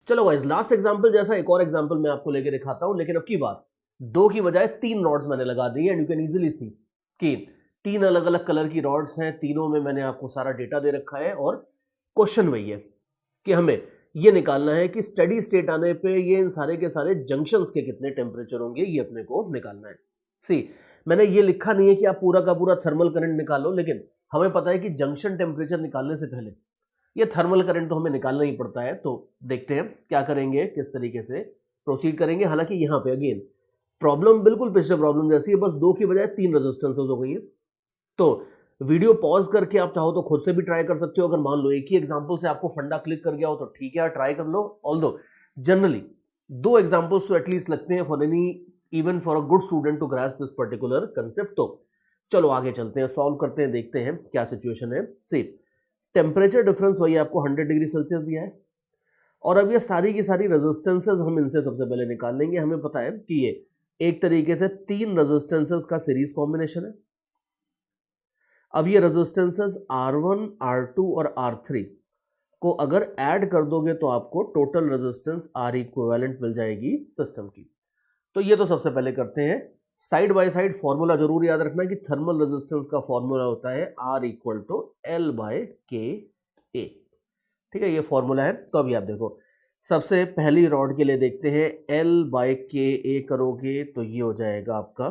चलो guys, last example जैसा एक और एग्जांपल मैं आपको लेके दिखाता हूं, लेकिन अब की बार 2 की बजाय 3 रॉड्स मैंने लगा दी है एंड यू कैन इजीली सी कि 3 अलग अलग कलर की रॉड्स हैं, तीनों में मैंने आपको सारा डेटा दे रखा है और क्वेश्चन वही है कि हमें ये निकालना है कि स्टेडी स्टेट आने पे ये इन सारे के सारे जंक्शंस के कितने टेम्परेचर होंगे, ये अपने को निकालना है। सी, मैंने ये लिखा नहीं है कि आप पूरा का पूरा थर्मल करंट निकालो, लेकिन हमें पता है कि जंक्शन टेम्परेचर निकालने से पहले ये थर्मल करंट तो हमें निकालना ही पड़ता है। तो देखते हैं क्या करेंगे, किस तरीके से प्रोसीड करेंगे। हालांकि यहाँ पे अगेन प्रॉब्लम बिल्कुल पिछले प्रॉब्लम जैसी है, बस 2 की बजाय 3 रेजिस्टेंसेस हो गई है। तो वीडियो पॉज करके आप चाहो तो खुद से भी ट्राई कर सकते हो। अगर मान लो एक ही एग्जांपल से आपको फंडा क्लिक कर गया हो तो ठीक है, ट्राई कर लो। ऑल्दो जनरली 2 एग्जांपल्स तो एटलीस्ट लगते हैं for any, even for a good student to grasp this particular concept. तो चलो आगे चलते हैं, सॉल्व करते हैं, देखते हैं क्या सिचुएशन है। सी, टेम्परेचर डिफरेंस वही आपको 100 डिग्री सेल्सियस दिया है और अब ये सारी की सारी रेजिस्टेंसेस हम इनसे सबसे पहले निकाल लेंगे। हमें पता है कि ये एक तरीके से 3 रेजिस्टेंसेस का सीरीज कॉम्बिनेशन है। अब ये रेजिस्टेंसेस R1, R2 और R3 को अगर ऐड कर दोगे तो आपको टोटल रेजिस्टेंस R इक्विवेलेंट मिल जाएगी सिस्टम की। तो ये तो सबसे पहले करते हैं। साइड बाय साइड फॉर्मूला जरूर याद रखना कि थर्मल रेजिस्टेंस का फॉर्मूला होता है R equal to L by K A. ठीक है, ये फॉर्मूला है। तो अभी आप देखो, सबसे पहली रॉड के लिए देखते हैं, L बाय के ए करोगे तो ये हो जाएगा आपका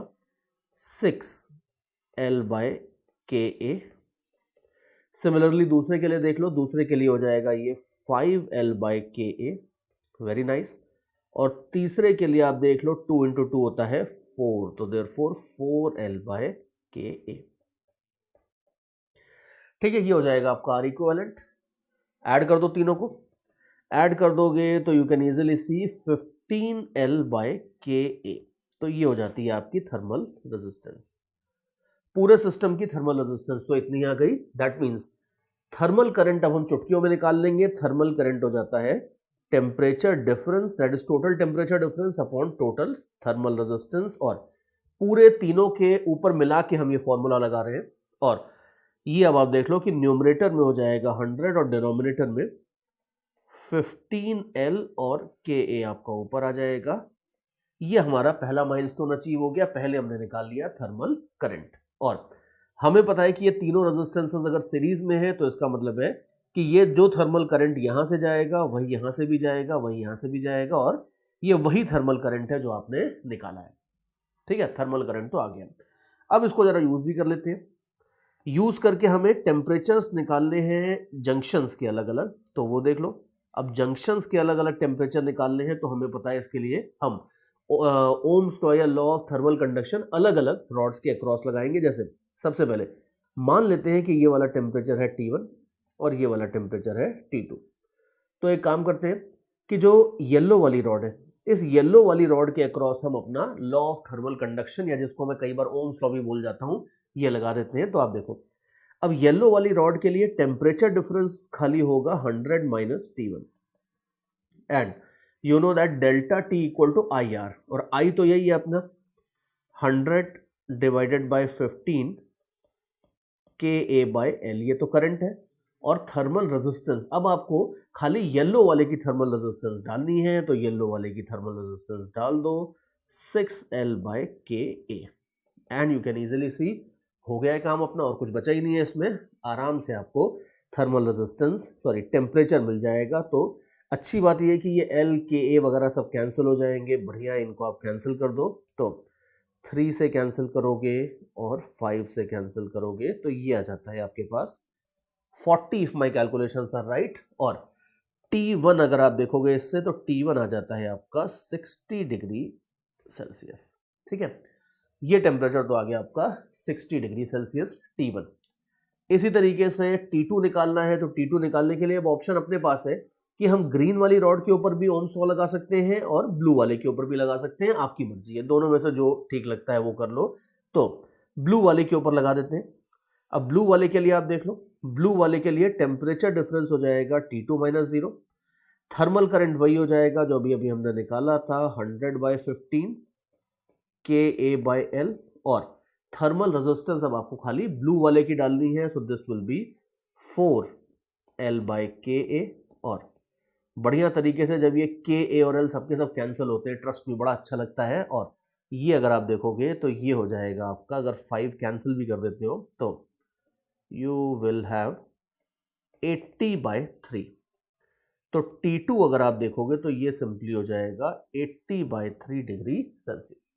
6L बाय के ए। सिमिलरली दूसरे के लिए देख लो, दूसरे के लिए हो जाएगा ये 5L बाय के ए। Very nice. और तीसरे के लिए आप देख लो 2 इंटू 2 होता है 4, तो therefore 4L by K A. ठीक है, ये हो जाएगा आपका आर इक्विवेलेंट। ऐड कर दो, तीनों को ऐड कर दोगे तो you can easily see 15L by K A. तो ये हो जाती है आपकी थर्मल रेजिस्टेंस। पूरे सिस्टम की थर्मल रेजिस्टेंस तो इतनी आ गई। दैट मीन्स थर्मल करंट अब हम चुटकियों में निकाल लेंगे। थर्मल करंट हो जाता है temperature difference, that is total temperature difference upon total thermal resistance. और पूरे तीनों के ऊपर मिला के हम ये फॉर्मूला लगा रहे हैं। और ये अब आप देख लो कि न्यूमरेटर में हो जाएगा 100 और डिनोमिनेटर में 15L और के ए आपका ऊपर आ जाएगा। ये हमारा पहला माइलस्टोन अचीव हो गया। पहले हमने निकाल लिया थर्मल करंट और हमें पता है कि ये तीनों रेजिस्टेंसेस अगर सीरीज में है तो इसका मतलब है कि ये जो थर्मल करंट यहां से जाएगा वही यहां से भी जाएगा, वही यहां से भी जाएगा, और ये वही थर्मल करंट है जो आपने निकाला है। ठीक है, थर्मल करंट तो आ गया। अब इसको जरा यूज भी कर लेते हैं। यूज करके हमें टेम्परेचर्स निकालने हैं जंक्शंस के अलग अलग, तो वो देख लो। अब जंक्शंस के अलग अलग टेम्परेचर निकालने हैं तो हमें पता है इसके लिए हम ओम्स लॉ या लॉ ऑफ थर्मल कंडक्शन अलग अलग रॉड्स के अक्रॉस लगाएंगे। जैसे सबसे पहले मान लेते हैं कि ये वाला टेम्परेचर है T1 और ये वाला टेम्परेचर है T2। तो एक काम करते हैं कि जो येलो वाली रॉड है, इस येलो वाली रॉड के अक्रॉस हम अपना लॉ ऑफ थर्मल कंडक्शन, या जिसको मैं कई बार ओम्स लॉ भी बोल जाता हूं, ये लगा देते हैं। तो आप देखो, अब येलो वाली रॉड के लिए टेम्परेचर डिफरेंस खाली होगा 100 minus T1 and you know that delta T equal to I R, और I तो यही है अपना 100 divided by 15 K A by L, ये तो करंट है। और थर्मल रेजिस्टेंस, अब आपको खाली येलो वाले की थर्मल रेजिस्टेंस डालनी है, तो येलो वाले की थर्मल रेजिस्टेंस डाल दो 6L bye K A and you can easily सी हो गया है काम अपना, और कुछ बचा ही नहीं है इसमें। आराम से आपको थर्मल रेजिस्टेंस टेम्परेचर मिल जाएगा। तो अच्छी बात यह है कि ये L के ए वगैरह सब कैंसिल हो जाएंगे। बढ़िया, इनको आप कैंसिल कर दो। तो 3 से कैंसिल करोगे और 5 से कैंसिल करोगे तो ये आ जाता है आपके पास 40 if my calculations are right. और T1 अगर आप देखोगे इससे तो T1 आ जाता है आपका 60 डिग्री सेल्सियस। ठीक है, ये टेम्परेचर तो आ गया आपका 60 डिग्री सेल्सियस T1। इसी तरीके से T2 निकालना है, तो T2 निकालने के लिए अब ऑप्शन अपने पास है कि हम ग्रीन वाली रॉड के ऊपर भी ओम्स लॉ लगा सकते हैं और ब्लू वाले के ऊपर भी लगा सकते हैं। आपकी मर्जी है, दोनों में से जो ठीक लगता है वो कर लो। तो ब्लू वाले के ऊपर लगा देते हैं। अब ब्लू वाले के लिए आप देख लो, ब्लू वाले के लिए टेम्परेचर डिफरेंस हो जाएगा T2 माइनस 0। थर्मल करंट वही हो जाएगा जो अभी अभी हमने निकाला था 100 by 15 K A by L. और थर्मल रेजिस्टेंस अब आपको खाली ब्लू वाले की डालनी है, so this will be 4L by K A. और बढ़िया तरीके से जब ये के ए और एल सबके सब कैंसिल होते हैं, ट्रस्ट में बड़ा अच्छा लगता है। और ये अगर आप देखोगे तो ये हो जाएगा आपका, अगर 5 कैंसिल भी कर देते हो तो यू विल हैव 80/3। तो T2 अगर आप देखोगे तो ये सिंपली हो जाएगा 80/3 डिग्री सेल्सियस।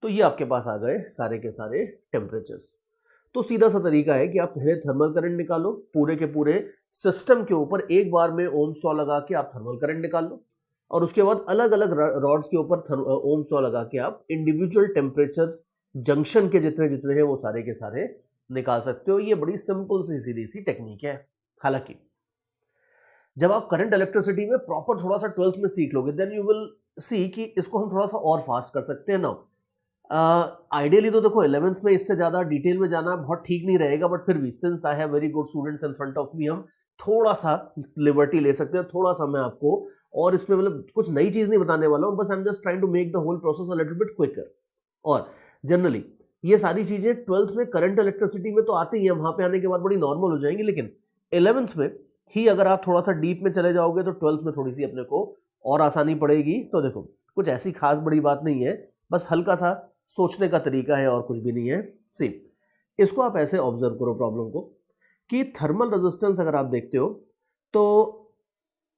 तो ये आपके पास आ गए सारे के सारे टेम्परेचर्स। तो सीधा सा तरीका है कि आप पहले थर्मल करंट निकालो, पूरे के पूरे सिस्टम के ऊपर एक बार में ओम्स लॉ लगा के आप थर्मल करंट निकाल लो, और उसके बाद अलग अलग रॉड्स के ऊपर ओम्स लॉ लगा के आप इंडिविजुअल टेम्परेचर्स जंक्शन के जितने जितने हैं वो सारे के सारे निकाल सकते हो। ये बड़ी सिंपल सी सीधी सी टेक्निक है। हालांकि जब आप करंट इलेक्ट्रिसिटी में प्रॉपर थोड़ा सा 12th में सीख लोगे, देन यू विल सी कि इसको हम थोड़ा सा और फास्ट कर सकते हैं। नाउ आइडियली तो देखो 11th में इससे ज्यादा डिटेल में जाना बहुत ठीक नहीं रहेगा, बट फिर भी since I have very good students in front of me, हम थोड़ा सा लिबर्टी ले सकते हैं, थोड़ा सा मैं आपको, और इसमें मतलब कुछ नई चीज नहीं बताने वाला हूं, बस I am just trying to make the whole process a little bit quicker. और जनरली ये सारी चीजें 12th में करंट इलेक्ट्रिसिटी में तो आती ही है, वहां पे आने के बाद बड़ी नॉर्मल हो जाएंगी, लेकिन 11th में ही अगर आप थोड़ा सा डीप में चले जाओगे तो 12th में थोड़ी सी अपने को और आसानी पड़ेगी। तो देखो कुछ ऐसी खास बड़ी बात नहीं है, बस हल्का सा सोचने का तरीका है और कुछ भी नहीं है। सी इसको आप ऐसे ऑब्जर्व करो प्रॉब्लम को, कि थर्मल रेजिस्टेंस अगर आप देखते हो तो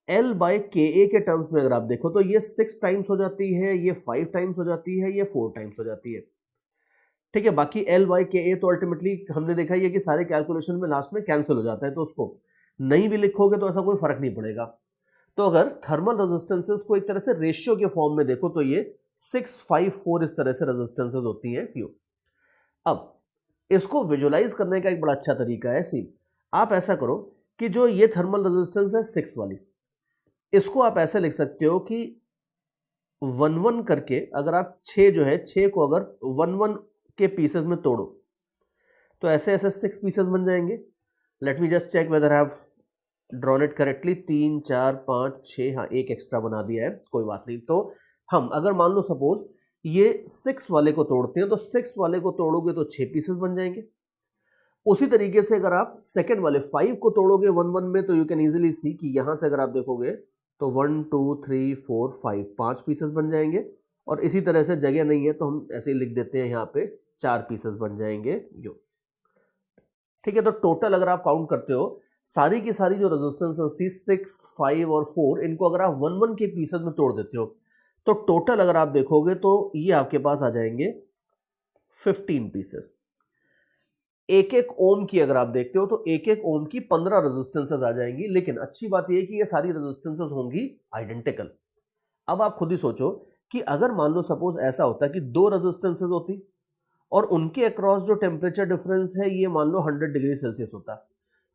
L/KA के टर्म्स में अगर आप देखो तो ये 6 टाइम्स हो जाती है, ये 5 टाइम्स हो जाती है, ये 4 टाइम्स हो जाती है। ठीक है, बाकी L/KA तो अल्टीमेटली हमने देखा ही है कि सारे कैलकुलेशन में लास्ट में कैंसिल हो जाता है, तो उसको नहीं भी लिखोगे तो ऐसा कोई फर्क नहीं पड़ेगा। तो अगर थर्मल रेजिस्टेंसेस को एक तरह से रेशियो के फॉर्म में देखो तो ये 654 इस तरह से रेजिस्टेंसेस होती हैं क्यों। अब इसको विजुलाइज करने का एक बड़ा अच्छा तरीका है। सी आप ऐसा करो कि जो ये थर्मल रेजिस्टेंस है 6 वाली, इसको आप ऐसे लिख सकते हो कि 1-1 करके, अगर आप 6 जो है 6 को अगर 1-1 के पीसेस में तोड़ो तो ऐसे ऐसे 6 पीसेस बन जाएंगे। Let me just check whether I have drawn it correctly. 3 4 5 6, हाँ एक एक्स्ट्रा बना दिया है, कोई बात नहीं। तो हम अगर मान लो सपोज ये 6 वाले को तोड़ते हैं तो 6 वाले को तोड़ोगे तो 6 पीसेस बन जाएंगे। उसी तरीके से अगर आप सेकंड वाले 5 को तोड़ोगे 1-1 में तो यू कैन इजीली सी कि यहां से अगर आप देखोगे तो 1 2 3 4 5 5 पीसेस बन जाएंगे। और इसी तरह से जगह नहीं है तो हम ऐसे ही लिख देते हैं, यहाँ पे 4 पीसेस बन जाएंगे यो। ठीक है, तो टोटल अगर आप काउंट करते हो सारी की सारी जो रेजिस्टेंसेस थी 6 5 और 4, इनको अगर आप 1-1 के पीसेस में तोड़ देते हो तो टोटल अगर आप देखोगे तो ये आपके पास आ जाएंगे 15 पीसेस। एक एक ओम की अगर आप देखते हो तो एक एक ओम की 15 रेजिस्टेंसेस आ जाएंगी। लेकिन अच्छी बात यह कि ये सारी रेजिस्टेंसेस होंगी आइडेंटिकल। अब आप खुद ही सोचो कि अगर मान लो सपोज ऐसा होता कि 2 रेजिस्टेंसेस होती और उनके अक्रॉस जो टेम्परेचर डिफरेंस है ये मान लो 100 डिग्री सेल्सियस होता,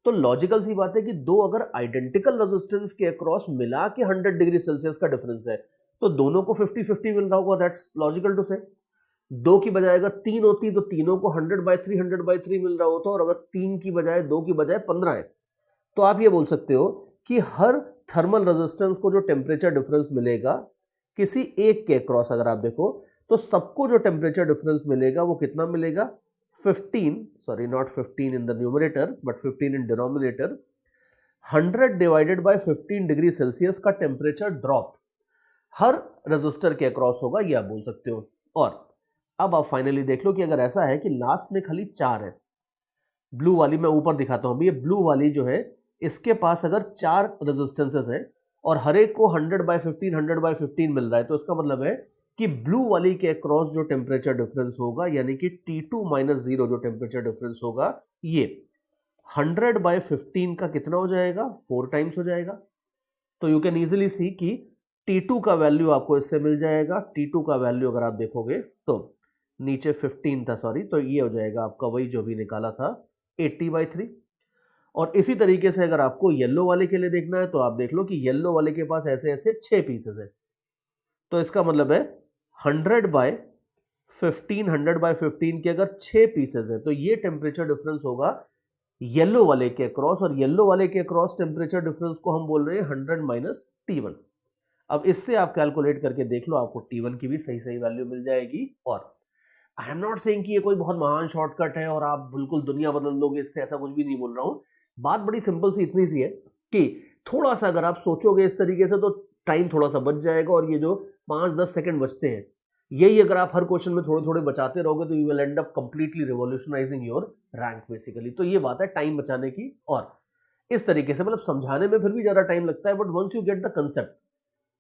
तो लॉजिकल सी बात है कि 2 अगर आइडेंटिकल रेजिस्टेंस के अक्रॉस मिला के 100 डिग्री सेल्सियस का डिफरेंस है तो दोनों को 50-50 मिल रहा होगा। दैट्स लॉजिकल टू से। 2 की बजाय अगर 3 होती तो तीनों को 100/3 मिल रहा होता, और अगर 3 की बजाय 2 की बजाय 15 है तो आप ये बोल सकते हो कि हर थर्मल रेजिस्टेंस को जो टेम्परेचर डिफरेंस मिलेगा किसी एक के अक्रॉस अगर आप देखो तो सबको जो टेम्परेचर डिफरेंस मिलेगा वो कितना मिलेगा 15, sorry not 15 in the numerator but 15 in denominator, 100 divided by 15 degree Celsius का टेम्परेचर ड्रॉप हर रेजिस्टर के अक्रॉस होगा, ये आप बोल सकते हो। और अब आप फाइनली देख लो कि अगर ऐसा है कि लास्ट में खाली 4 है, ब्लू वाली मैं ऊपर दिखाता हूं, ये ब्लू वाली जो है इसके पास अगर 4 रेजिस्टेंसेस हैं और हर एक को 100/15 मिल रहा है तो इसका मतलब है कि ब्लू वाली के अक्रॉस जो टेम्परेचर डिफरेंस होगा यानी कि T2 - 0 जो टेम्परेचर डिफरेंस होगा ये 100/15 का कितना हो जाएगा 4 टाइम्स हो जाएगा। तो यू कैन इजीली सी कि T2 का वैल्यू आपको इससे मिल जाएगा। T2 का वैल्यू अगर आप देखोगे तो नीचे 15 था, सॉरी, तो ये हो जाएगा आपका वही जो भी निकाला था 80/3। और इसी तरीके से अगर आपको येलो वाले के लिए देखना है तो आप देख लो कि येलो वाले के पास ऐसे ऐसे 6 पीसेस है, तो इसका मतलब है 100/15 के अगर 6 पीसेस है तो ये टेम्परेचर डिफरेंस होगा येलो वाले के अक्रॉस, और येलो वाले के अक्रॉस टेम्परेचर डिफरेंस को हम बोल रहे हैं 100 - T1। अब इससे आप कैलकुलेट करके देख लो, आपको T1 की भी सही सही वैल्यू मिल जाएगी। और आई एम नॉट सेइंग कि ये कोई बहुत महान शॉर्टकट है और आप बिल्कुल दुनिया बदल दोगे इससे, ऐसा कुछ भी नहीं बोल रहा हूं। बात बड़ी सिंपल सी इतनी सी है कि थोड़ा सा अगर आप सोचोगे इस तरीके से तो टाइम थोड़ा सा बच जाएगा, और ये जो 5-10 सेकंड बचते हैं, यही अगर आप हर क्वेश्चन में थोड़े थोड़े बचाते रहोगे तो you will end up completely revolutionising your rank basically. तो ये बात है टाइम बचाने की, और इस तरीके से मतलब समझाने में फिर भी ज्यादा टाइम लगता है, but once you get the concept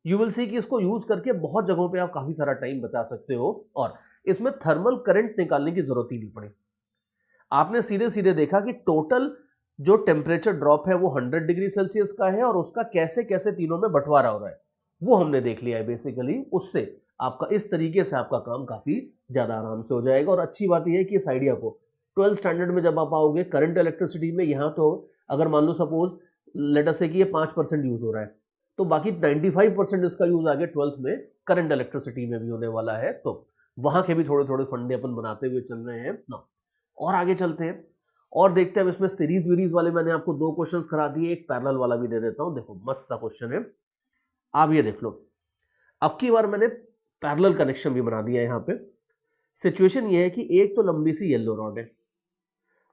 you will see कि इसको यूज करके बहुत जगहों पे आप काफी सारा टाइम बचा सकते हो, और इसमें थर्मल करंट निकालने की जरूरत ही नहीं पड़ी। आपने सीधे सीधे देखा कि टोटल जो टेम्परेचर ड्रॉप है वो 100 डिग्री सेल्सियस का है, और उसका कैसे कैसे तीनों में बंटवारा हो रहा है वो हमने देख लिया है बेसिकली। उससे आपका इस तरीके से आपका काम काफी ज्यादा आराम से हो जाएगा। और अच्छी बात यह है कि इस आइडिया को 12th स्टैंडर्ड में जब आप आओगे करंट इलेक्ट्रिसिटी में, यहाँ तो अगर मान लो सपोज लेट अस से कि ये 5% यूज हो रहा है, तो बाकी 95% इसका यूज आगे 12th में करंट इलेक्ट्रिसिटी में भी होने वाला है। तो वहां के भी थोड़े थोड़े फंडे अपन बनाते हुए चल रहे हैं ना। और आगे चलते हैं और देखते हैं। अब इसमें सीरीज वीरीज वाले मैंने आपको 2 क्वेश्चंस करा दिए, एक पैरेलल वाला भी दे देता हूं। देखो मस्त सा क्वेश्चन है, आप ये देख लो। अब की बार मैंने पैरेलल कनेक्शन भी बना दिया है। यहाँ पे सिचुएशन ये है कि एक तो लंबी सी येलो रॉड है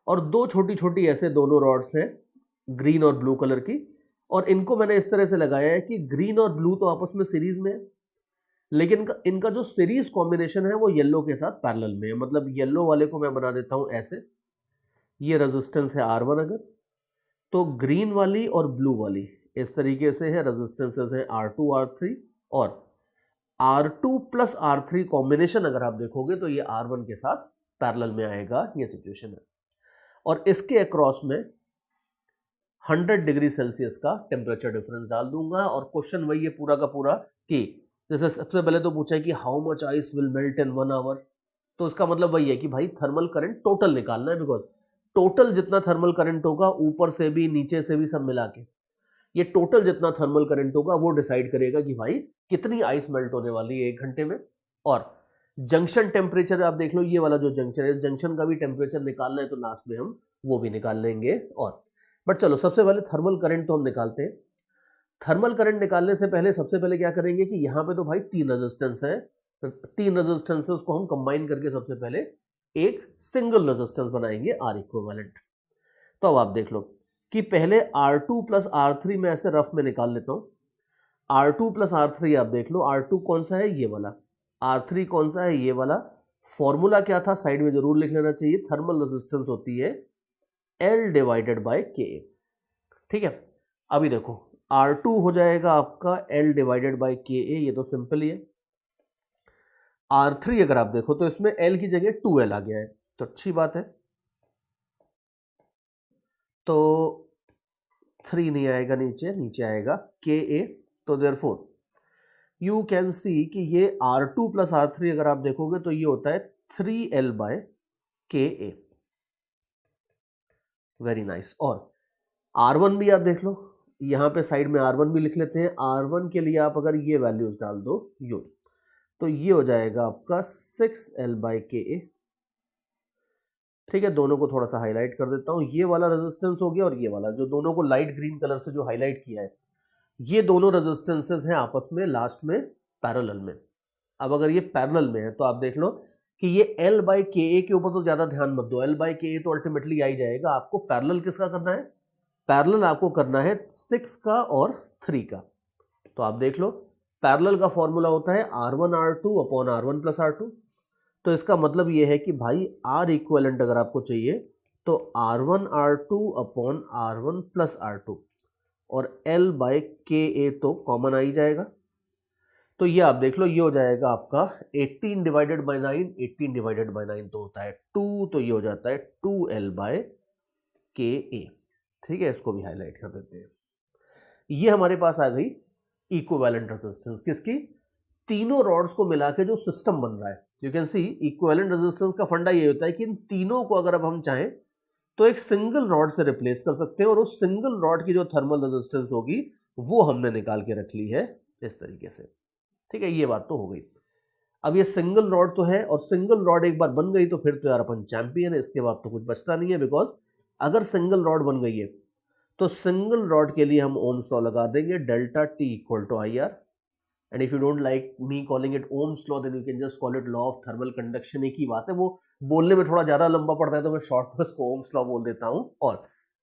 और 2 छोटी छोटी ऐसे दोनों रॉड्स हैं ग्रीन और ब्लू कलर की, और इनको मैंने इस तरह से लगाया है कि ग्रीन और ब्लू तो आपस में सीरीज में है, लेकिन इनका जो सीरीज कॉम्बिनेशन है वो येलो के साथ पैरेलल में है। मतलब येलो वाले को मैं बना देता हूं ऐसे, ये रेजिस्टेंस है R1, अगर तो ग्रीन वाली और ब्लू वाली इस तरीके से है, रेजिस्टेंसेस है R2 R3, और R2 प्लस R3 कॉम्बिनेशन अगर आप देखोगे तो ये R1 के साथ पैरेलल में आएगा। ये सिचुएशन है, और इसके अक्रॉस में 100 डिग्री सेल्सियस का टेम्परेचर डिफरेंस डाल दूंगा। और क्वेश्चन वही है पूरा का पूरा कि जैसे सबसे पहले तो पूछा है कि how much ice will melt in 1 hour, तो इसका मतलब वही है कि भाई थर्मल करंट टोटल निकालना है, बिकॉज टोटल जितना थर्मल करंट होगा ऊपर से भी नीचे से भी सब मिला के, ये टोटल जितना थर्मल करंट होगा वो डिसाइड करेगा कि भाई कितनी आइस मेल्ट होने वाली है 1 घंटे में। और जंक्शन टेम्परेचर आप देख लो, ये वाला जो जंक्शन है, इस जंक्शन का भी टेम्परेचर निकालना है तो लास्ट में हम वो भी निकाल लेंगे। और बट चलो सबसे पहले थर्मल करंट तो हम निकालते हैं। थर्मल करंट निकालने से पहले सबसे पहले क्या करेंगे कि यहाँ पे तो भाई 3 रेजिस्टेंस है, तो 3 रेजिस्टेंसेस को हम कंबाइन करके सबसे पहले एक सिंगल रेजिस्टेंस बनाएंगे R इक्विवेलेंट। तो अब आप देख लो कि पहले R2 प्लस R3 में ऐसे रफ में निकाल लेता हूँ। R2 प्लस R3 आप देख लो, R2 कौन सा है, ये वाला, R3 कौन सा है, ये वाला। फॉर्मूला क्या था साइड में जरूर लिख लेना चाहिए, थर्मल रेजिस्टेंस होती है L डिवाइडेड बाय Ka। ठीक है, अभी देखो R2 हो जाएगा आपका L डिवाइडेड बाय Ka, ये तो सिंपल ही है। R3 अगर आप देखो तो इसमें L की जगह 2L आ गया है, तो अच्छी बात है। तो 3 नहीं आएगा, नीचे नीचे आएगा Ka। तो देयरफॉर यू कैन सी कि ये R2 प्लस R3 अगर आप देखोगे तो ये होता है 3L bye Ka। Very nice. और R1 भी आप देख लो, यहाँ पे साइड में R1 भी लिख लेते हैं। R1 के लिए आप अगर ये वैल्यूज डाल दो यू, तो ये हो जाएगा आपका 6L बाय Ka। ठीक है, दोनों को थोड़ा सा हाईलाइट कर देता हूँ। ये वाला रेजिस्टेंस हो गया, और ये वाला जो दोनों को लाइट ग्रीन कलर से जो हाईलाइट किया है, ये दोनों रेजिस्टेंसेस हैं आपस में लास्ट में पैरेलल में। अब अगर ये पैरेलल में है तो आप देख लो कि ये L बाय Ka के ऊपर तो ज्यादा ध्यान मत दो, L बाय Ka तो अल्टीमेटली आ ही जाएगा। आपको पैरेलल किसका करना है, पैरेलल आपको करना है 6 का और 3 का। तो आप देख लो पैरेलल का फॉर्मूला होता है R1 R2 upon R1 plus R2। तो इसका मतलब ये है कि भाई R इक्विवेलेंट अगर आपको चाहिए तो R1 R2 upon R1 plus R2, और L बाय Ka तो कॉमन आ ही जाएगा। तो ये आप देख लो, ये हो जाएगा आपका 18 डिवाइडेड बाय 9, 18 डिवाइडेड बाय 9 तो होता है 2, तो ये हो जाता है 2L बाय Ka। ठीक है, इसको भी हाईलाइट कर देते हैं। ये हमारे पास आ गई इक्विवेलेंट रेजिस्टेंस किसकी, तीनों रॉड्स को मिला के जो सिस्टम बन रहा है। You can see equivalent resistance का फंडा ये होता है कि इन तीनों को अगर अब हम चाहें तो एक सिंगल रॉड से रिप्लेस कर सकते हैं, और उस सिंगल रॉड की जो थर्मल रेजिस्टेंस होगी वो हमने निकाल के रख ली है इस तरीके से। ठीक है, ये बात तो हो गई। अब ये सिंगल रॉड तो है, और सिंगल रॉड एक बार बन गई तो फिर तो यार अपन चैंपियन है, इसके बाद तो कुछ बचता नहीं है। बिकॉज अगर सिंगल रॉड बन गई है तो सिंगल रॉड के लिए हम ओम्स लॉ लगा देंगे, delta T equal to IR। And if you don't like me calling it Ohm's law then you can just call it law of thermal conduction. एक ही बात है, वो बोलने में थोड़ा ज्यादा लंबा पड़ता है तो मैं शॉर्ट में उसको ओम्स लॉ बोल देता हूं, और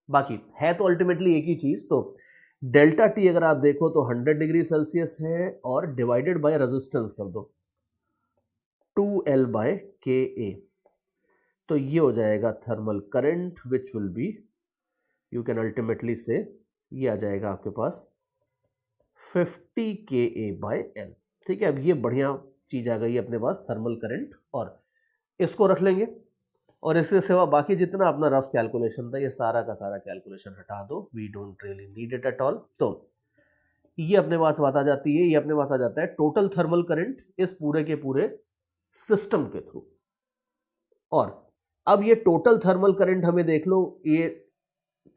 बाकी है तो अल्टीमेटली एक ही चीज। तो डेल्टा टी अगर आप देखो तो 100 डिग्री सेल्सियस है और डिवाइडेड बाय रेजिस्टेंस कर दो 2L बाय के ए, तो ये हो जाएगा thermal current which will be, you can ultimately से ये आ जाएगा आपके पास 50 KA बाय L। ठीक है, अब ये बढ़िया चीज आ गई अपने पास थर्मल करंट, और इसको रख लेंगे और इसके सिवा बाकी जितना अपना रफ कैलकुलेशन था ये सारा का सारा कैलकुलेशन हटा दो, we don't really need it at all. तो ये अपने पास बात आ जाती है, ये अपने पास आ जाता है टोटल थर्मल करंट इस पूरे के पूरे सिस्टम के थ्रू। और अब ये टोटल थर्मल करंट हमें देख लो, ये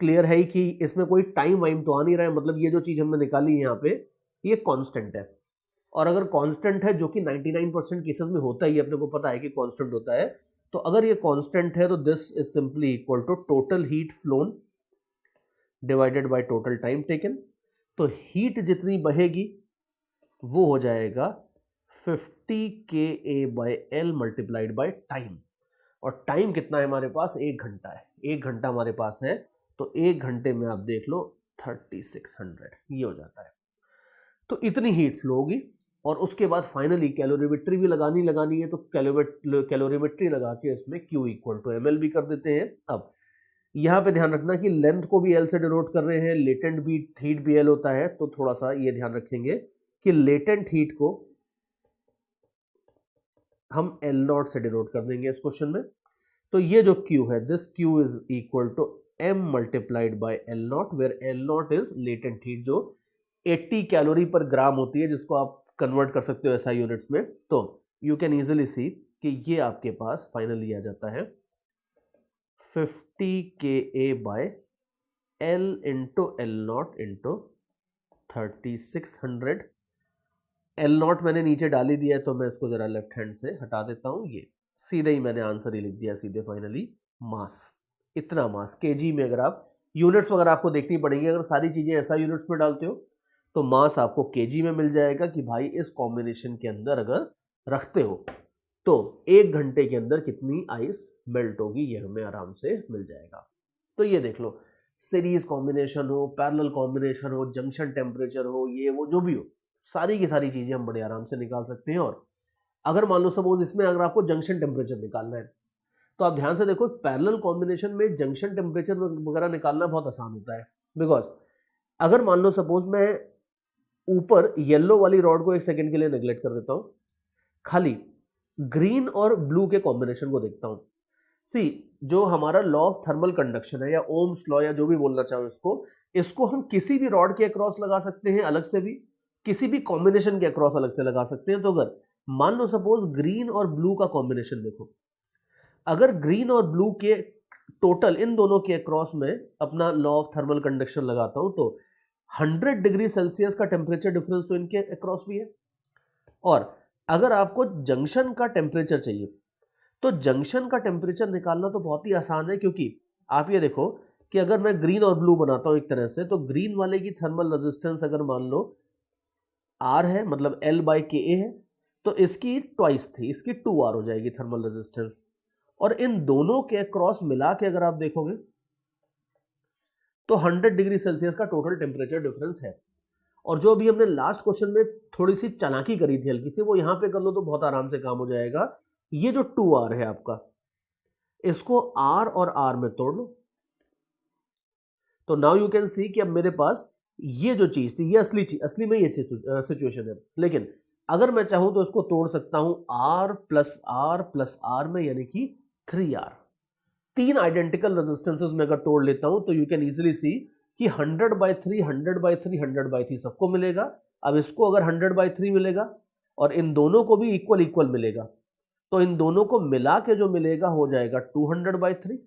क्लियर है कि इसमें कोई टाइम वाइम तो आ नहीं रहा है, मतलब ये जो चीज हमने निकाली है यहाँ पे ये कांस्टेंट है, और अगर कांस्टेंट है जो कि 99% केसेस में होता है, ये अपने को पता है कि कांस्टेंट होता है, तो अगर ये कांस्टेंट है तो this is simply equal to total heat flown divided by total time taken. तो हीट जितनी बहेगी वो हो जाएगा 50 KA by L multiplied by time, और टाइम कितना है हमारे पास, 1 घंटा है, 1 घंटा हमारे पास है, तो 1 घंटे में आप देख लो 3600 ये हो जाता है। तो इतनी हीट फ्लो होगी, और उसके बाद फाइनली कैलोरीमेट्री भी लगानी है, तो कैलोरीमेट्री लगा के इसमें Q इक्वल टू ml भी कर देते हैं। अब यहाँ पे ध्यान रखना कि लेंथ को भी L से डिनोट कर रहे हैं, लेटेंट भी हीट भी L होता है, तो थोड़ा सा ये ध्यान रखेंगे कि लेटेंट हीट को हम L0 से डिनोट कर देंगे इस क्वेश्चन में। तो ये जो Q है, this Q is equal to M multiplied by L0, where L0 is latent heat जो 80 कैलोरी पर ग्राम होती है, जिसको आप कन्वर्ट कर सकते हो SI यूनिट्स में। तो यू कैन इजीली सी कि ये आपके पास फाइनली आ जाता है 50 KA by L into L0 into 3600। L0 मैंने नीचे डाली दिया है, तो मैं इसको जरा लेफ्ट हैंड से हटा देता हूं, ये सीधे ही मैंने आंसर ही लिख दिया सीधे फाइनली, मास, इतना मास केजी में। अगर आप यूनिट्स वगैरह आपको देखनी पड़ेंगी, अगर सारी चीजें SI यूनिट्स में डालते हो तो मास आपको केजी में मिल जाएगा कि भाई इस कॉम्बिनेशन के अंदर अगर रखते हो तो 1 घंटे के अंदर कितनी आइस मेल्ट होगी, ये हमें आराम से मिल जाएगा। तो ये देख लो, सीरीज कॉम्बिनेशन हो, पैरेलल कॉम्बिनेशन हो, जंक्शन टेम्परेचर हो, ये वो जो भी हो, सारी की सारी चीजें हम बड़े आराम से निकाल सकते हैं। और अगर मान लो सपोज इसमें अगर आपको जंक्शन टेम्परेचर निकालना है, तो आप ध्यान से देखो पैरेलल कॉम्बिनेशन में जंक्शन टेम्परेचर वगैरह निकालना बहुत आसान होता है, बिकॉज अगर मान लो सपोज मैं ऊपर येलो वाली रॉड को 1 सेकेंड के लिए नेग्लेक्ट कर देता हूं, खाली ग्रीन और ब्लू के कॉम्बिनेशन को देखता हूं। सी, जो हमारा लॉ ऑफ थर्मल कंडक्शन है या ओम्स लॉ या जो भी बोलना चाहो इसको हम किसी भी रॉड के अक्रॉस लगा सकते हैं, अलग से भी किसी भी कॉम्बिनेशन के अक्रॉस अलग से लगा सकते हैं। तो अगर मान लो सपोज ग्रीन और ब्लू का कॉम्बिनेशन देखो, अगर ग्रीन और ब्लू के टोटल इन दोनों के अक्रॉस में अपना लॉ ऑफ थर्मल कंडक्शन लगाता हूं, तो 100 डिग्री सेल्सियस का टेम्परेचर डिफरेंस तो इनके अक्रॉस भी है। और अगर आपको जंक्शन का टेम्परेचर चाहिए, तो जंक्शन का टेम्परेचर निकालना तो बहुत ही आसान है, क्योंकि आप ये देखो कि अगर मैं ग्रीन और ब्लू बनाता हूं एक तरह से, तो ग्रीन वाले की थर्मल रेजिस्टेंस अगर मान लो R है, मतलब L बाय KA है, तो इसकी ट्वाइस थी, इसकी 2R हो जाएगी थर्मल रेजिस्टेंस। और इन दोनों के क्रॉस मिला के अगर आप देखोगे तो 100 डिग्री सेल्सियस का टोटल टेम्परेचर डिफरेंस है। और जो अभी हमने लास्ट क्वेश्चन में थोड़ी सी चालाकी करी थी हल्की सी, वो यहां पे कर लो तो बहुत आराम से काम हो जाएगा। ये जो 2R है आपका, इसको R और R में तोड़ लो, तो नाउ यू कैन सी कि अब मेरे पास ये जो चीज थी, ये असली में ये सिचुएशन है, लेकिन अगर मैं चाहूं तो इसको तोड़ सकता हूं R plus R plus R में, यानी कि 3R। 3 आइडेंटिकल रेजिस्टेंसेस में अगर तोड़ लेता हूं तो यू कैन इजीली सी कि 100/3 100/3 100/3 सबको मिलेगा। अब इसको अगर 100/3 मिलेगा और इन दोनों को भी इक्वल इक्वल मिलेगा, तो इन दोनों को मिला के जो मिलेगा हो जाएगा 200/3।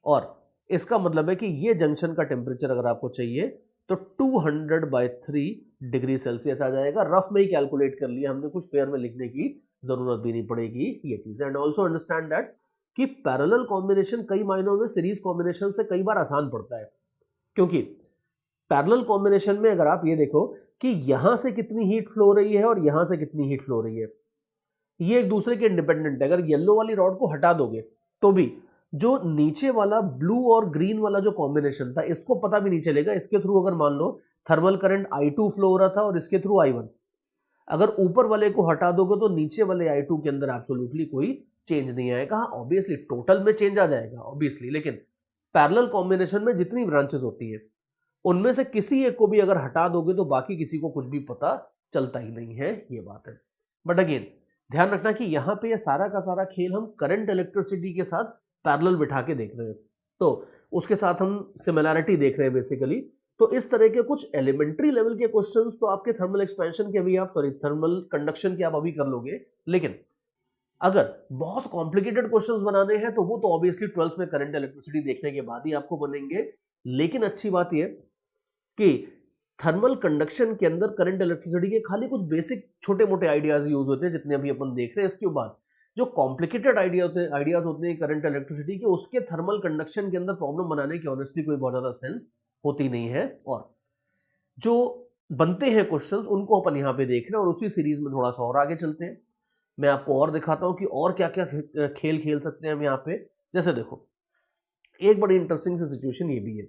और इसका मतलब है कि ये जंक्शन का टेम्परेचर अगर आपको चाहिए तो 200/3 डिग्री सेल्सियस आ जाएगा। रफ में ही कैलकुलेट कर लिया हमने, कुछ फेयर में लिखने की जरूरत भी नहीं पड़ेगी ये चीज। एंड ऑल्सो अंडरस्टैंड दैट कि पैरेलल कॉम्बिनेशन कई मायनों में सीरीज कॉम्बिनेशन से कई बार आसान पड़ता है, क्योंकि पैरेलल कॉम्बिनेशन में अगर आप ये देखो कि यहां से कितनी हीट फ्लो हो रही है और यहां से कितनी हीट फ्लो हो रही है, ये एक दूसरे के इंडिपेंडेंट है। अगर येलो वाली रॉड को हटा दोगे तो भी जो नीचे वाला ब्लू और ग्रीन वाला जो कॉम्बिनेशन था इसको पता भी नहीं चलेगा। इसके थ्रू अगर मान लो थर्मल करंट I2 फ्लो हो रहा था और इसके थ्रू I1, अगर ऊपर वाले को हटा दोगे तो नीचे वाले I2 के अंदर एब्सोल्युटली कोई चेंज नहीं आएगा। हाँ ऑब्वियसली टोटल में चेंज आ जाएगा ऑब्वियसली, लेकिन पैरेलल कॉम्बिनेशन में जितनी ब्रांचेस होती हैं उनमें से किसी एक को भी अगर हटा दोगे तो बाकी किसी को कुछ भी पता चलता ही नहीं है, ये बात है। बट अगेन ध्यान रखना कि यहाँ पे ये सारा का सारा खेल हम करंट इलेक्ट्रिसिटी के साथ पैरेलल बिठा के देख रहे हैं, तो उसके साथ हम सिमिलैरिटी देख रहे हैं बेसिकली। तो इस तरह के कुछ एलिमेंट्री लेवल के क्वेश्चंस तो आपके थर्मल एक्सपेंशन के अभी आप थर्मल कंडक्शन के आप अभी कर लोगे, लेकिन अगर बहुत कॉम्प्लिकेटेड क्वेश्चंस बनाने हैं तो वो तो ऑब्वियसली 12th में करंट इलेक्ट्रिसिटी देखने के बाद ही आपको बनेंगे। लेकिन अच्छी बात यह कि थर्मल कंडक्शन के अंदर करंट इलेक्ट्रिसिटी के खाली कुछ बेसिक छोटे मोटे आइडियाज यूज होते हैं जितने अभी अपन देख रहे हैं। इसके बाद जो कॉम्प्लिकेटेड आइडियाज होते हैं करंट इलेक्ट्रिसिटी के, उसके थर्मल कंडक्शन के अंदर प्रॉब्लम बनाने की ऑनेस्टली कोई बहुत ज्यादा सेंस होती नहीं है। और जो बनते हैं क्वेश्चंस उनको अपन यहाँ पे देख रहे हैं और उसी सीरीज में थोड़ा सा और आगे चलते हैं। मैं आपको और दिखाता हूं कि और क्या क्या खेल खेल सकते हैं हम यहाँ पे। जैसे देखो एक बड़ी इंटरेस्टिंग सी सिचुएशन ये भी है,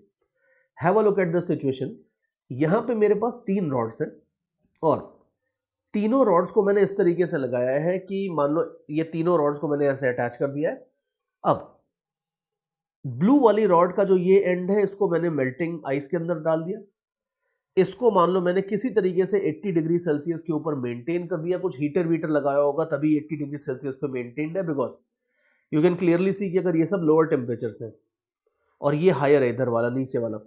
have a look at this situation. यहाँ पे मेरे पास 3 रॉड्स हैं और तीनों रॉड्स को मैंने इस तरीके से लगाया है कि मान लो ये तीनों रॉड्स को मैंने ऐसे अटैच कर दिया है। अब ब्लू वाली रॉड का जो ये एंड है इसको मैंने मेल्टिंग आइस के अंदर डाल दिया। इसको मान लो मैंने किसी तरीके से 80 डिग्री सेल्सियस के ऊपर मेंटेन कर दिया, कुछ हीटर वीटर लगाया होगा तभी 80 डिग्री सेल्सियस पे मेंटेन्ड है, because you can clearly see कि अगर ये सब लोअर टेम्परेचर है और ये हायर है इधर वाला नीचे वाला,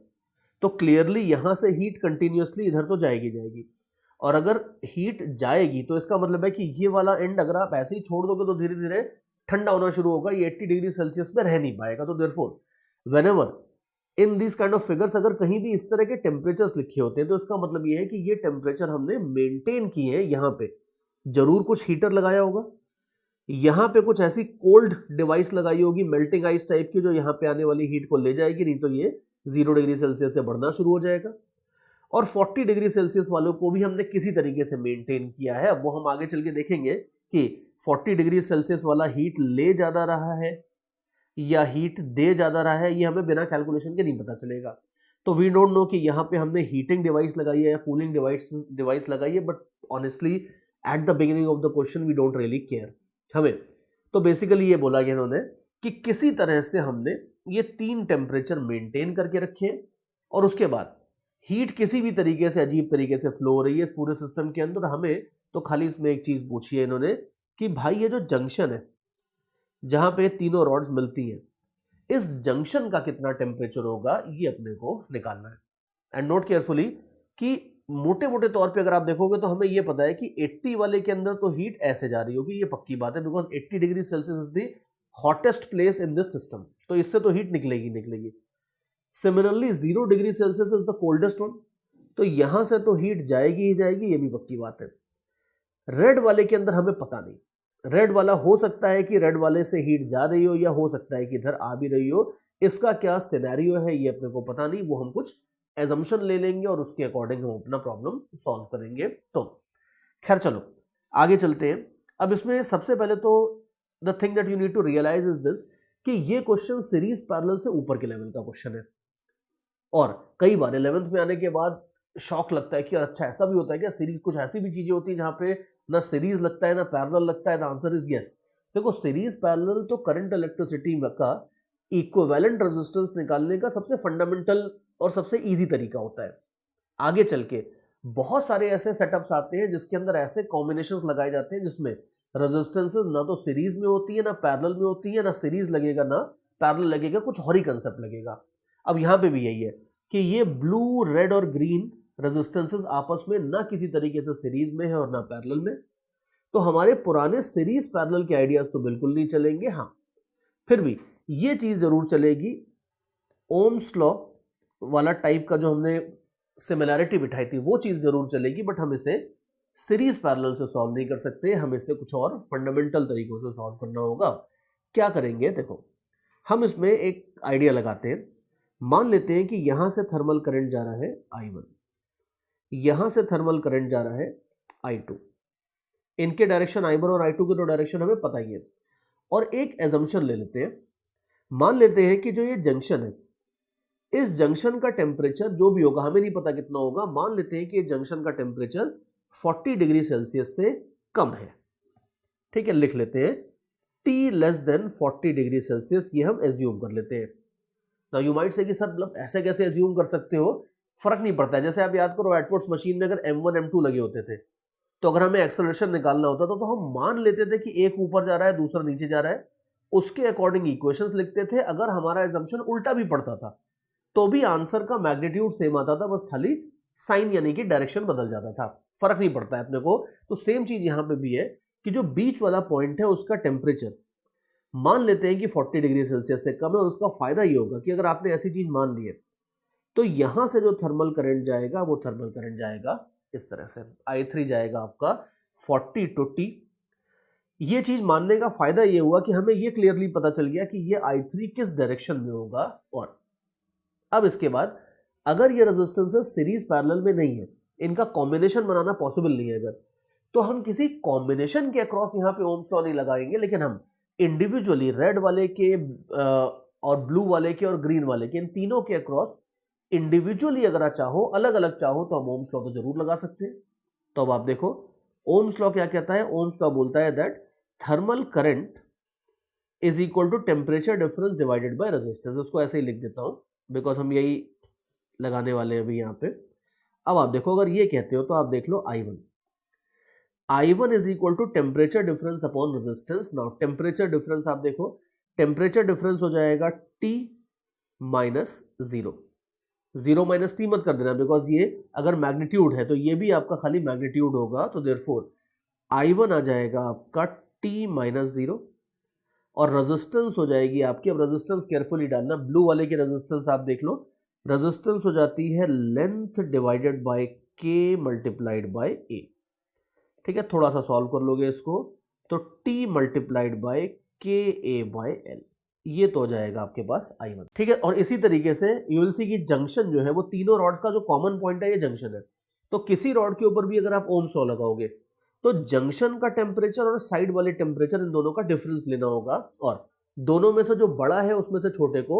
तो क्लियरली यहां से हीट कंटिन्यूसली इधर तो जाएगी। और अगर हीट जाएगी तो इसका मतलब है कि ये वाला एंड अगर आप ऐसे ही छोड़ दोगे तो धीरे धीरे ठंडा होना शुरू होगा, ये 80 डिग्री सेल्सियस पे रह नहीं पाएगा। तो therefore whenever in this kind of figures अगर कहीं भी इस तरह के टेम्परेचर्स लिखे होते हैं तो इसका मतलब ये है कि ये टेम्परेचर हमने मेंटेन किए हैं। यहाँ पे जरूर कुछ हीटर लगाया होगा, यहाँ पे कुछ ऐसी कोल्ड डिवाइस लगाई होगी मेल्टिंग आइस टाइप की जो यहाँ पे आने वाली हीट को ले जाएगी, नहीं तो ये 0 डिग्री सेल्सियस से बढ़ना शुरू हो जाएगा। और 40 डिग्री सेल्सियस वालों को भी हमने किसी तरीके से मेंटेन किया है। अब वो हम आगे चल के देखेंगे कि 40 डिग्री सेल्सियस वाला हीट ले ज्यादा रहा है या हीट दे ज्यादा रहा है, ये हमें बिना कैलकुलेशन के नहीं पता चलेगा। तो वी डोंट नो कि यहाँ पे हमने हीटिंग डिवाइस लगाई है या कूलिंग डिवाइस लगाई है, but honestly at the beginning of the question we don't really care हमें। तो बेसिकली ये बोला गया इन्होंने कि किसी तरह से हमने ये 3 टेम्परेचर मेंटेन करके रखे और उसके बाद हीट किसी भी तरीके से अजीब तरीके से फ्लो हो रही है इस पूरे सिस्टम के अंदर। हमें तो खाली इसमें एक चीज पूछी है इन्होंने कि भाई ये जो जंक्शन है जहां पे तीनों रॉड्स मिलती हैं, इस जंक्शन का कितना टेम्परेचर होगा ये अपने को निकालना है। एंड नोट केयरफुली कि मोटे मोटे तौर पे अगर आप देखोगे तो हमें ये पता है कि 80 वाले के अंदर तो हीट ऐसे जा रही होगी, ये पक्की बात है, because 80 degree Celsius is the hottest place in this system, तो इससे तो हीट निकलेगी। Similarly 0 degree Celsius is the coldest one, तो यहां से तो हीट जाएगी ही जाएगी, ये भी पक्की बात है। रेड वाले के अंदर हमें पता नहीं, रेड वाला हो सकता है कि रेड वाले से हीट जा रही हो या हो सकता है कि इधर आ भी रही हो, इसका क्या सिनेरियो है ये अपने को पता नहीं, वो हम कुछ एजम्पशन ले लेंगे और उसके अकॉर्डिंग हम अपना प्रॉब्लम सॉल्व करेंगे। तो खैर चलो आगे चलते हैं। अब इसमें सबसे पहले तो the thing that you need to realise is this कि ये क्वेश्चन सीरीज पैरेलल से ऊपर के लेवल का क्वेश्चन है और कई बार 11th में आने के बाद शॉक लगता है कि अच्छा ऐसा भी होता है क्या, सीरीज कुछ ऐसी भी चीजें होती है जहां पे ना सीरीज लगता है ना पैरेलल लगता है। The answer is yes. देखो सीरीज पैरेलल तो करंट इलेक्ट्रिसिटी का इक्विवेलेंट रेजिस्टेंस निकालने का सबसे फंडामेंटल और सबसे इजी तरीका होता है। आगे चल के बहुत सारे ऐसे सेटअप्स आते हैं जिसके अंदर ऐसे कॉम्बिनेशंस लगाए जाते हैं जिसमें रेजिस्टेंसेस ना तो सीरीज में होती है ना पैरेलल में होती है, ना सीरीज लगेगा ना पैरेलल लगेगा, कुछ और ही कंसेप्ट लगेगा। अब यहां पे भी यही है कि ये ब्लू रेड और ग्रीन रेजिस्टेंसेस आपस में ना किसी तरीके से सीरीज में है और ना पैरेलल में, तो हमारे पुराने सीरीज पैरेलल के आइडियाज तो बिल्कुल नहीं चलेंगे। हाँ फिर भी ये चीज जरूर चलेगी, ओम्स लॉ वाला टाइप का जो हमने सिमिलैरिटी बिठाई थी वो चीज जरूर चलेगी, बट हम इसे सीरीज पैरेलल से सॉल्व नहीं कर सकते, हमें इसे कुछ और फंडामेंटल तरीकों से सॉल्व करना होगा। क्या करेंगे, देखो हम इसमें एक आइडिया लगाते हैं। मान लेते हैं कि यहां से थर्मल करंट जा रहा है I1, यहां से थर्मल करंट जा रहा है I2, इनके डायरेक्शन I1 और I2 के तो डायरेक्शन हमें पता ही है। और एक एजम्पशन ले लेते हैं, मान लेते हैं कि जो ये जंक्शन है, इस जंक्शन का टेम्परेचर जो भी होगा, हमें नहीं पता कितना होगा, मान लेते हैं कि ये जंक्शन का टेम्परेचर 40 डिग्री सेल्सियस से कम है। ठीक है, लिख लेते हैं T less than 40 degree Celsius, ये हम एज्यूम कर लेते हैं। नाउ यू माइट से कि सर मतलब ऐसे कैसे एज्यूम कर सकते हो, फर्क नहीं पड़ता है। जैसे आप याद करो एटवुड्स मशीन में अगर M1 M2 लगे होते थे, तो अगर हमें एक्सेलरेशन निकालना होता था तो हम मान लेते थे कि एक ऊपर जा रहा है दूसरा नीचे जा रहा है, उसके अकॉर्डिंग इक्वेशंस लिखते थे। अगर हमारा एजम्पशन उल्टा भी पड़ता था तो भी आंसर का मैग्नीट्यूड सेम आता था, बस खाली साइन यानी कि डायरेक्शन बदल जाता था, फर्क नहीं पड़ता है अपने को। तो सेम चीज यहां पे भी है कि जो बीच वाला पॉइंट है उसका टेम्परेचर मान लेते हैं कि 40 डिग्री सेल्सियस से कम है, और उसका फायदा ये होगा कि अगर आपने ऐसी चीज मान ली है तो यहां से जो थर्मल करंट जाएगा वो थर्मल करंट जाएगा इस तरह से, I3 जाएगा आपका 40 टू T। ये चीज मानने का फायदा ये हुआ कि हमें ये क्लियरली पता चल गया कि ये I3 किस डायरेक्शन में होगा। और अब इसके बाद अगर ये रेजिस्टेंसेस सीरीज पैरेलल में नहीं है, इनका कॉम्बिनेशन बनाना पॉसिबल नहीं है, अगर तो हम किसी कॉम्बिनेशन के अक्रॉस यहाँ पे ओम्स लॉ नहीं लगाएंगे, लेकिन हम इंडिविजुअली रेड वाले के और ब्लू वाले के और ग्रीन वाले के, इन तीनों के अक्रॉस इंडिविजुअली अगर आप चाहो, अलग अलग चाहो, तो हम ओम्स लॉ तो जरूर लगा सकते हैं। तो अब आप देखो ओम्स लॉ क्या कहता है। ओम्स लॉ बोलता है that thermal current is equal to temperature difference divided by resistance. उसको ऐसे ही लिख देता हूं बिकॉज हम यही लगाने वाले हैं अभी यहाँ पे। अब आप देखो अगर ये कहते हो तो आप देख लो I1 is equal to temperature difference upon resistance. Now temperature difference आप देखो, टेम्परेचर डिफरेंस हो जाएगा T माइनस 0। 0 माइनस टी मत कर देना बिकॉज ये अगर मैग्नीट्यूड है तो ये भी आपका खाली मैग्नीट्यूड होगा, तो देयरफॉर I1 आ जाएगा आपका T माइनस 0 और रेजिस्टेंस हो जाएगी आपकी, अब रेजिस्टेंस केयरफुली डालना, ब्लू वाले की रेजिस्टेंस आप देख लो, रेजिस्टेंस हो जाती है length divided by K multiplied by A। ठीक है, थोड़ा सा सॉल्व कर लोगे इसको तो T multiplied by KA by L, ये तो हो जाएगा आपके पास I1। ठीक है, और इसी तरीके से यू विल सी की जंक्शन जो है वो तीनों रॉड्स का जो कॉमन पॉइंट है ये जंक्शन है। तो किसी रॉड के ऊपर भी अगर आप ओम्स लॉ लगाओगे तो जंक्शन का टेम्परेचर और साइड वाले टेम्परेचर, इन दोनों का डिफरेंस लेना होगा, और दोनों में से जो बड़ा है उसमें से छोटे को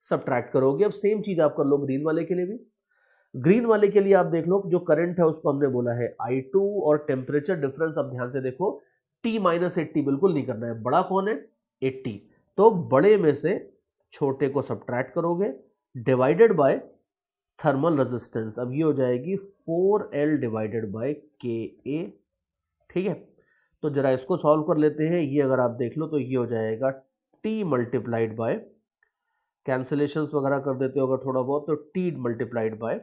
सब्ट्रैक्ट करोगे। अब सेम चीज आप कर लो ग्रीन वाले के लिए भी। ग्रीन वाले के लिए आप देख लो जो करंट है उसको हमने बोला है I2 और टेम्परेचर डिफरेंस, अब ध्यान से देखो T माइनस 80 बिल्कुल नहीं करना है, बड़ा कौन है 80, तो बड़े में से छोटे को सब्ट्रैक्ट करोगे डिवाइडेड बाय थर्मल रेजिस्टेंस। अब ये हो जाएगी 4L डिवाइडेड बाय KA। ठीक है, तो जरा इसको सॉल्व कर लेते हैं। ये अगर आप देख लो तो ये हो जाएगा T मल्टीप्लाइड बाय, कैंसिलेशंस वगैरह कर देते हो अगर थोड़ा बहुत, तो T multiplied bye,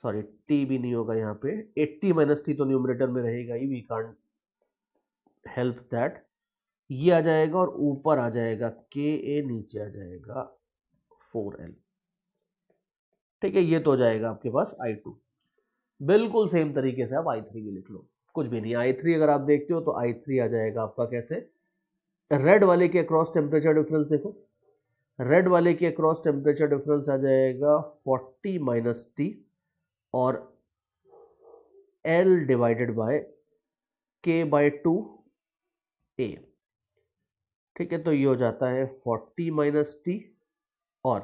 sorry T भी नहीं होगा यहाँ पे, 80 माइनस T तो न्यूमरेटर में रहेगा ही, वी कांट हेल्प दैट। ये आ जाएगा और ऊपर आ जाएगा KA, नीचे आ जाएगा 4L। ठीक है, ये तो हो जाएगा आपके पास I2। बिल्कुल सेम तरीके से आप I3 भी लिख लो, कुछ भी नहीं। I3 अगर आप देखते हो तो I3 आ जाएगा आपका कैसे, रेड वाले के अक्रॉस टेम्परेचर डिफरेंस देखो, रेड वाले के अक्रॉस टेम्परेचर डिफरेंस आ जाएगा 40 माइनस T और L divided by K by 2A। ठीक है, तो ये हो जाता है 40 माइनस T और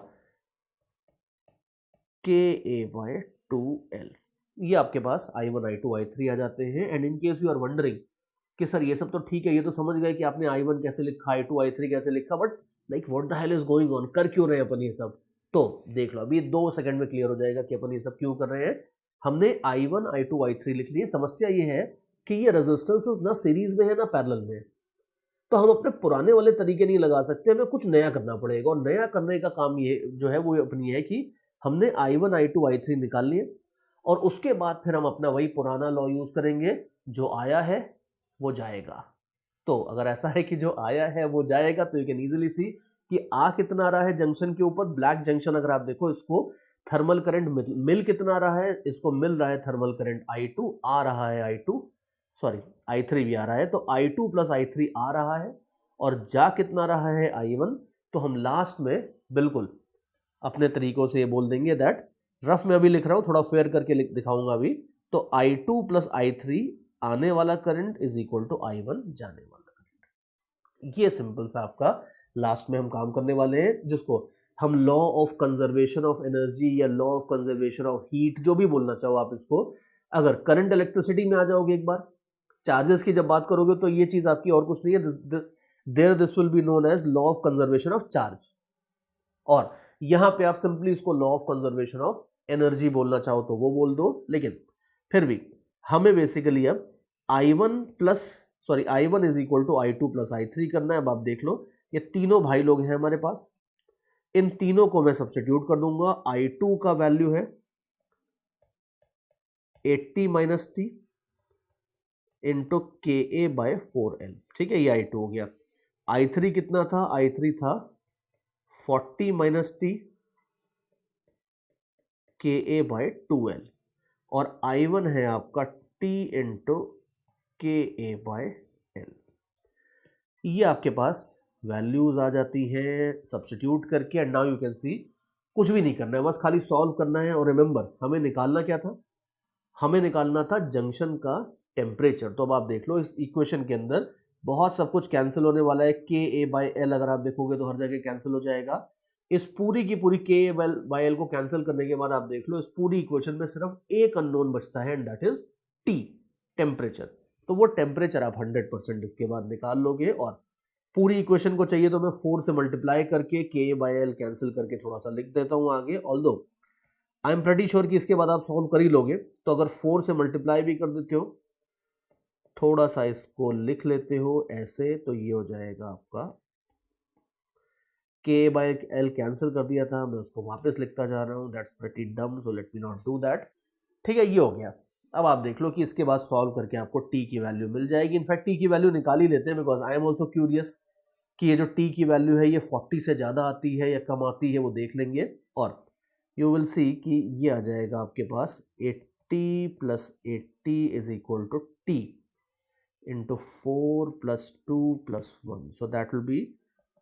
KA बाय 2L। ये आपके पास I1 I2 I3 आ जाते हैं। And in case you are wondering कि सर ये सब तो ठीक है, ये तो समझ गए कि आपने I1 कैसे लिखा, I2 I3 कैसे लिखा, but like what the hell is going on, कर क्यों रहे हैं अपन ये सब। तो देख लो अभी 2 सेकंड में क्लियर हो जाएगा कि अपन ये सब क्यों कर रहे हैं। हमने I1 I2 I3 लिख लिए। समस्या ये है कि ये रेजिस्टेंसेस ना सीरीज में है ना पैरेलल में है, तो हम अपने पुराने वाले तरीके नहीं लगा सकते, हमें कुछ नया करना पड़ेगा। और नया करने का काम ये जो है वो अपनी है कि हमने I1 I2 I3 निकाल लिए और उसके बाद फिर हम अपना वही पुराना लॉ यूज करेंगे, जो आया है वो जाएगा। तो अगर ऐसा है कि जो आया है वो जाएगा तो यू कैन इजीली सी कि आ कितना आ रहा है जंक्शन के ऊपर, ब्लैक जंक्शन अगर आप देखो इसको थर्मल करंट मिल कितना आ रहा है, इसको मिल रहा है थर्मल करंट I2, आ रहा है I3 भी आ रहा है, तो I2 प्लस I3 आ रहा है और जा कितना रहा है I1। तो हम लास्ट में बिल्कुल अपने तरीकों से ये बोल देंगे दैट, रफ में अभी लिख रहा हूं, थोड़ा फेयर करके दिखाऊंगा अभी, तो I2 प्लस I3 आने वाला current is equal to I1 जाने वाला करंट। ये सिंपल सा आपका लास्ट में हम काम करने वाले हैं, जिसको हम law of conservation of energy या law of conservation of heat, जो भी बोलना चाहो आप इसको, अगर करंट इलेक्ट्रिसिटी में आ जाओगे एक बार, चार्जेस की जब बात करोगे तो ये चीज आपकी और कुछ नहीं है, there this will be known as law of conservation of charge. और यहां पे आप सिंपली इसको law of conservation of energy बोलना चाहो तो वो बोल दो, लेकिन फिर भी हमें बेसिकली अब I1 is equal to I2 plus I3 करना है। अब आप देख लो, ये तीनों भाई लोग हैं हमारे पास, इन तीनों को मैं सब्स्टिट्यूट कर दूंगा। I2 का वैल्यू है 80 माइनस टी इंटू KA/4L, ठीक है, ये I2 हो गया। I3 कितना था? I3 था 40 माइनस टी KA/2L, और I1 है आपका T इंटू KA/L। ये आपके पास वैल्यूज आ जाती हैं सब्स्टिट्यूट करके, एंड नाउ यू कैन सी कुछ भी नहीं करना है, बस खाली सॉल्व करना है। और रिमेंबर, हमें निकालना क्या था? हमें निकालना था जंक्शन का टेम्परेचर। तो अब आप देख लो, इस इक्वेशन के अंदर बहुत सब कुछ कैंसिल होने वाला है। KA/L अगर आप देखोगे तो हर जगह कैंसिल हो जाएगा। इस पूरी की पूरी KA/L को कैंसिल करने के बाद आप देख लो, इस पूरी इक्वेशन में सिर्फ एक अननोन बचता है, and that is T, temperature. तो वो टेम्परेचर आप 100% इसके बाद निकाल लोगे, और पूरी इक्वेशन को चाहिए तो मैं 4 से मल्टीप्लाई करके KA/L कैंसिल करके थोड़ा सा लिख देता हूं आगे। Although I am pretty sure कि इसके बाद आप सॉल्व कर ही लोगे, तो अगर 4 से मल्टीप्लाई भी कर देते हो, थोड़ा सा इसको लिख लेते हो ऐसे, तो ये हो जाएगा आपका KA/L कैंसिल कर दिया था, मैं उसको वापस लिखता जा रहा हूं, दैट्स प्रीटी डम, सो let me not do that. ठीक है, ये हो गया। अब आप देख लो कि इसके बाद सॉल्व करके आपको T की वैल्यू मिल जाएगी। इनफैक्ट T की वैल्यू निकाल ही लेते हैं, because I am also curious कि ये जो T की वैल्यू है ये 40 से ज़्यादा आती है या कम आती है, वो देख लेंगे। और यू विल सी कि ये आ जाएगा आपके पास 80 plus 80 is equal to T into 4 plus 2 plus 1, so that will be,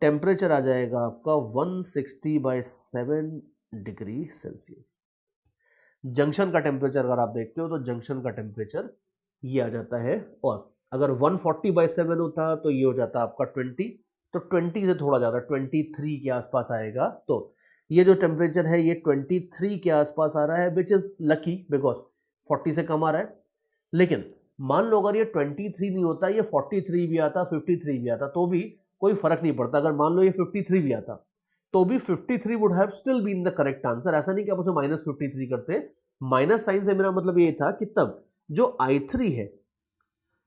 temperature आ जाएगा आपका 160/7 डिग्री सेल्सियस। जंक्शन का टेम्परेचर अगर आप देखते हो तो जंक्शन का टेम्परेचर ये आ जाता है, और अगर 140/7 होता तो ये हो जाता आपका 20, तो 20 से थोड़ा ज़्यादा 23 के आसपास आएगा। तो ये जो टेम्परेचर है ये 23 के आसपास आ रहा है, विच इज़ लकी बिकॉज 40 से कम आ रहा है। लेकिन मान लो अगर ये 23 नहीं होता, ये 43 भी आता, 53 भी आता, तो भी कोई फर्क नहीं पड़ता। अगर मान लो ये 53 भी आता तो भी 53 would have still been the correct answer. ऐसा नहीं कि आप उसे -53 करते। माइनस साइन से मेरा मतलब ये था कि तब जो I3 है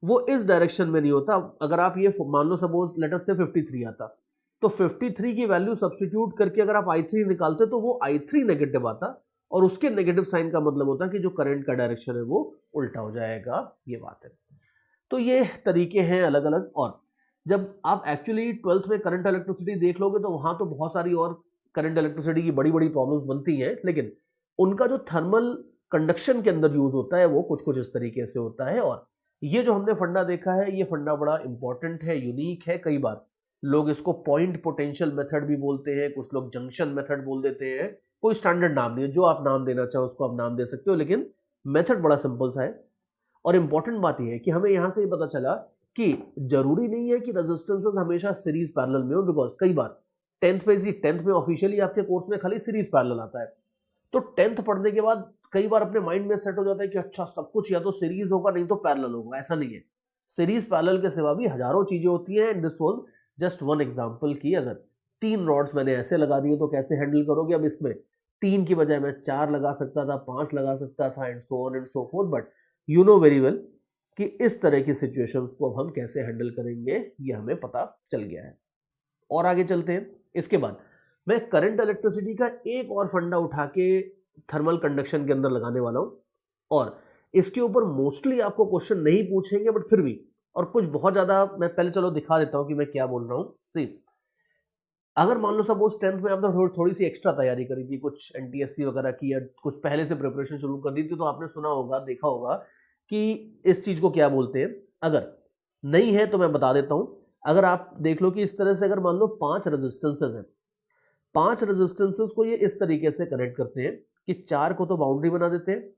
वो इस डायरेक्शन में नहीं होता। अगर आप ये मान लो सपोज लेट अस से 53 आता, तो 53 की वैल्यू सब्स्टिट्यूट करके अगर आप I3 निकालते तो वो I3 नेगेटिव आता, और उसके नेगेटिव साइन का मतलब होता है कि जो करंट का डायरेक्शन है वो उल्टा हो जाएगा। ये बात है। तो ये तरीके हैं अलग अलग। और जब आप एक्चुअली 12th में करंट इलेक्ट्रिसिटी देख लोगे तो वहां तो बहुत सारी और करंट इलेक्ट्रिसिटी की बड़ी बड़ी प्रॉब्लम्स बनती हैं, लेकिन उनका जो थर्मल कंडक्शन के अंदर यूज होता है वो कुछ कुछ इस तरीके से होता है। और ये जो हमने फंडा देखा है, ये फंडा बड़ा इंपॉर्टेंट है, यूनिक है। कई बार लोग इसको पॉइंट पोटेंशियल मेथड भी बोलते हैं, कुछ लोग जंक्शन मेथड बोल देते हैं। कोई स्टैंडर्ड नाम नहीं है, जो आप नाम देना चाहो उसको आप नाम दे सकते हो, लेकिन मेथड बड़ा सिंपल सा है। और इंपॉर्टेंट बात यह है कि हमें यहां से पता चला कि जरूरी नहीं है कि रेजिस्टेंसेस हमेशा सीरीज पैरेलल में हो, बिकॉज कई बार 10th में ऑफिशियली आपके कोर्स में खाली सीरीज पैरेलल आता है। तो 10th पढ़ने के बाद कई बार अपने माइंड में सेट हो जाता है कि अच्छा सब कुछ या तो सीरीज होगा नहीं तो पैरेलल होगा। ऐसा नहीं है, सीरीज पैरेलल के सिवा भी हजारों चीजें होती हैं। And this was just one example की अगर 3 रॉड्स मैंने ऐसे लगा दिए तो कैसे हैंडल करोगे। अब इसमें 3 की बजाय मैं 4 लगा सकता था, 5 लगा सकता था, and so on and so fourth. But you know very well कि इस तरह की सिचुएशंस को अब हम कैसे हैंडल करेंगे ये हमें पता चल गया है। और आगे चलते हैं। इसके बाद मैं करंट इलेक्ट्रिसिटी का एक और फंडा उठा के थर्मल कंडक्शन के अंदर लगाने वाला हूं, और इसके ऊपर मोस्टली आपको क्वेश्चन नहीं पूछेंगे, बट फिर भी और कुछ बहुत ज्यादा मैं पहले चलो दिखा देता हूं कि मैं क्या बोल रहा हूं। सी, अगर मान लो सपोज 10th में आपने थोड़ी सी एक्स्ट्रा तैयारी करी थी, कुछ NTSC वगैरह की, या कुछ पहले से प्रिपरेशन शुरू कर दी थी, तो आपने सुना होगा, देखा होगा कि इस चीज को क्या बोलते हैं। अगर नहीं है तो मैं बता देता हूं। अगर आप देख लो कि इस तरह से अगर मान लो 5 रेजिस्टेंसेज हैं, 5 रेजिस्टेंसेज को ये इस तरीके से कनेक्ट करते हैं कि 4 को तो बाउंड्री बना देते हैं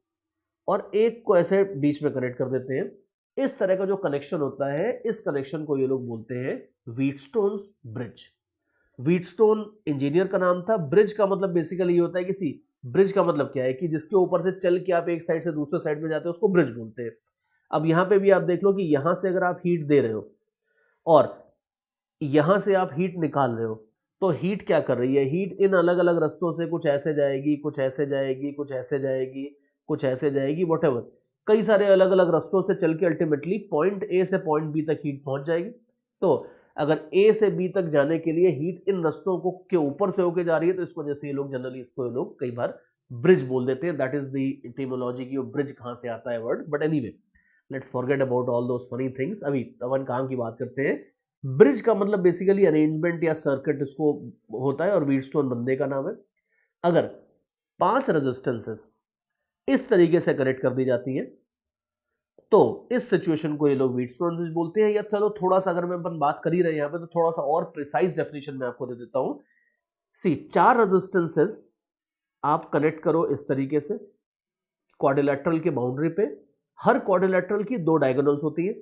और एक को ऐसे बीच में कनेक्ट कर देते हैं। इस तरह का जो कनेक्शन होता है, इस कनेक्शन को ये लोग बोलते हैं व्हीटस्टोन्स ब्रिज। व्हीटस्टोन इंजीनियर का नाम था। ब्रिज का मतलब बेसिकली ये होता है किसी ब्रिज का मतलब क्या है कि जिसके ऊपर से चल के आप एक साइड से दूसरे साइड में जाते हो उसको ब्रिज बोलते हैं। अब यहां पे भी आप देख लो कि यहां से अगर आप हीट दे रहे हो और यहां से आप हीट निकाल रहे हो तो हीट क्या कर रही है, हीट इन अलग अलग रास्तों से कुछ ऐसे जाएगी, कुछ ऐसे जाएगी, कुछ ऐसे जाएगी, कुछ ऐसे जाएगी, व्हाटएवर, कई सारे अलग अलग रास्तों से चल के अल्टीमेटली पॉइंट ए से पॉइंट बी तक हीट पहुंच जाएगी। तो अगर ए से बी तक जाने के लिए हीट इन रास्तों को के ऊपर से होके जा रही है तो इस वजह से ये लोग जनरली इसको ये लोग कई बार ब्रिज बोल देते हैं। दैट इज द एटिमोलॉजी की ब्रिज कहां से आता है word. But anyway let's forget about all those funny things. अभी अपन काम की बात करते हैं। ब्रिज का मतलब बेसिकली अरेंजमेंट या सर्किट इसको होता है और व्हीटस्टोन बंदे का नाम है। अगर 5 रेजिस्टेंसेस इस तरीके से कनेक्ट कर दी जाती हैं तो इस सिचुएशन को ये लोग व्हीटस्टोन ब्रिज बोलते हैं। या चलो थोड़ा सा अगर मैं अपन बात कर ही रहे हैं यहाँ पे तो थोड़ा सा और प्रिसाइज डेफिनेशन मैं आपको दे देता हूं। सी 4 रेजिस्टेंसेस आप कनेक्ट करो इस तरीके से क्वाड्रिलेटरल के बाउंड्री पे। हर क्वाड्रिलेटरल की 2 डायगोनल्स होती है।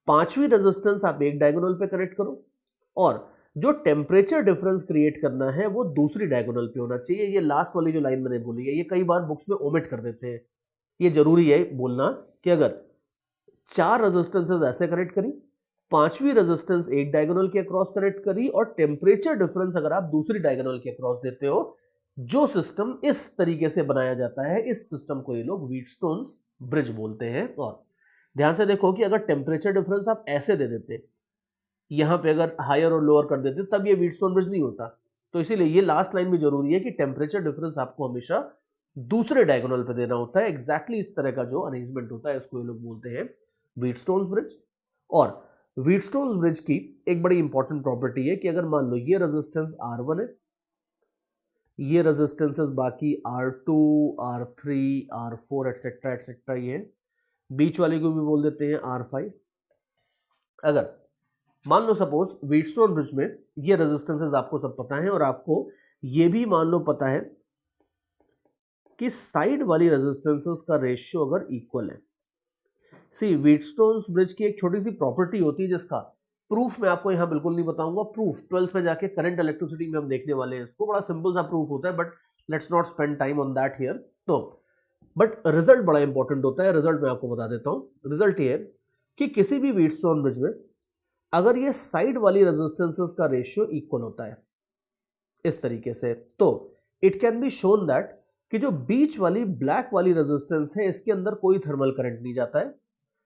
5वीं रेजिस्टेंस आप एक डायगोनल पे कनेक्ट करो और जो टेम्परेचर डिफरेंस क्रिएट करना है वो दूसरी डायगोनल पे होना चाहिए। ये लास्ट वाली जो लाइन मैंने बोली है ये कई बार बुक्स में ओमिट कर देते हैं। ये जरूरी है बोलना कि अगर 4 रेजिस्टेंसेस ऐसे कनेक्ट करी, 5वीं रेजिस्टेंस एक डायगोनल के अक्रॉस कनेक्ट करी और टेम्परेचर डिफरेंस अगर आप दूसरी डायगोनल के अक्रॉस देते हो, जो सिस्टम इस तरीके से बनाया जाता है इस सिस्टम को ये लोग व्हीटस्टोन ब्रिज बोलते हैं। और ध्यान से देखो कि अगर टेम्परेचर डिफरेंस आप ऐसे दे देते, यहां पे अगर हायर और लोअर कर देते तब ये व्हीटस्टोन ब्रिज नहीं होता। तो इसीलिए ये लास्ट लाइन भी जरूरी है कि टेम्परेचर डिफरेंस आपको हमेशा दूसरे डायगोनल पे देना होता है। एग्जैक्टली इस तरह का जो अरेंजमेंट होता है इसको ये लोग बोलते हैं व्हीटस्टोन ब्रिज। और व्हीटस्टोन ब्रिज की एक बड़ी इंपॉर्टेंट प्रॉपर्टी है कि अगर मान लो ये रेजिस्टेंस R1 है, ये रेजिस्टेंसेस बाकी R2, R3, R4 etcetera etcetera, ये बीच वाले को भी बोल देते हैं R5। अगर मान लो सपोज व्हीटस्टोन ब्रिज में ये रेजिस्टेंसेस आपको सब पता है और आपको ये भी मान लो पता है कि साइड वाली रेजिस्टेंसेस का रेशियो अगर इक्वल है। सी व्हीटस्टोन ब्रिज की एक छोटी सी प्रॉपर्टी होती है जिसका प्रूफ मैं आपको यहां बिल्कुल नहीं बताऊंगा। प्रूफ 12th में जाके करंट इलेक्ट्रिसिटी में हम देखने वाले हैं इसको। बड़ा सिंपल सा प्रूफ होता है but let's not spend time on that here. तो बट रिजल्ट बड़ा इंपॉर्टेंट होता है। रिजल्ट मैं आपको बता देता हूं। रिजल्ट ये है कि किसी भी व्हीटस्टोन ब्रिज में अगर ये साइड वाली रेजिस्टेंसेस का रेशियो इक्वल होता है इस तरीके से, तो it can be shown that कि जो बीच वाली ब्लैक वाली रेजिस्टेंस है इसके अंदर कोई थर्मल करंट नहीं जाता है।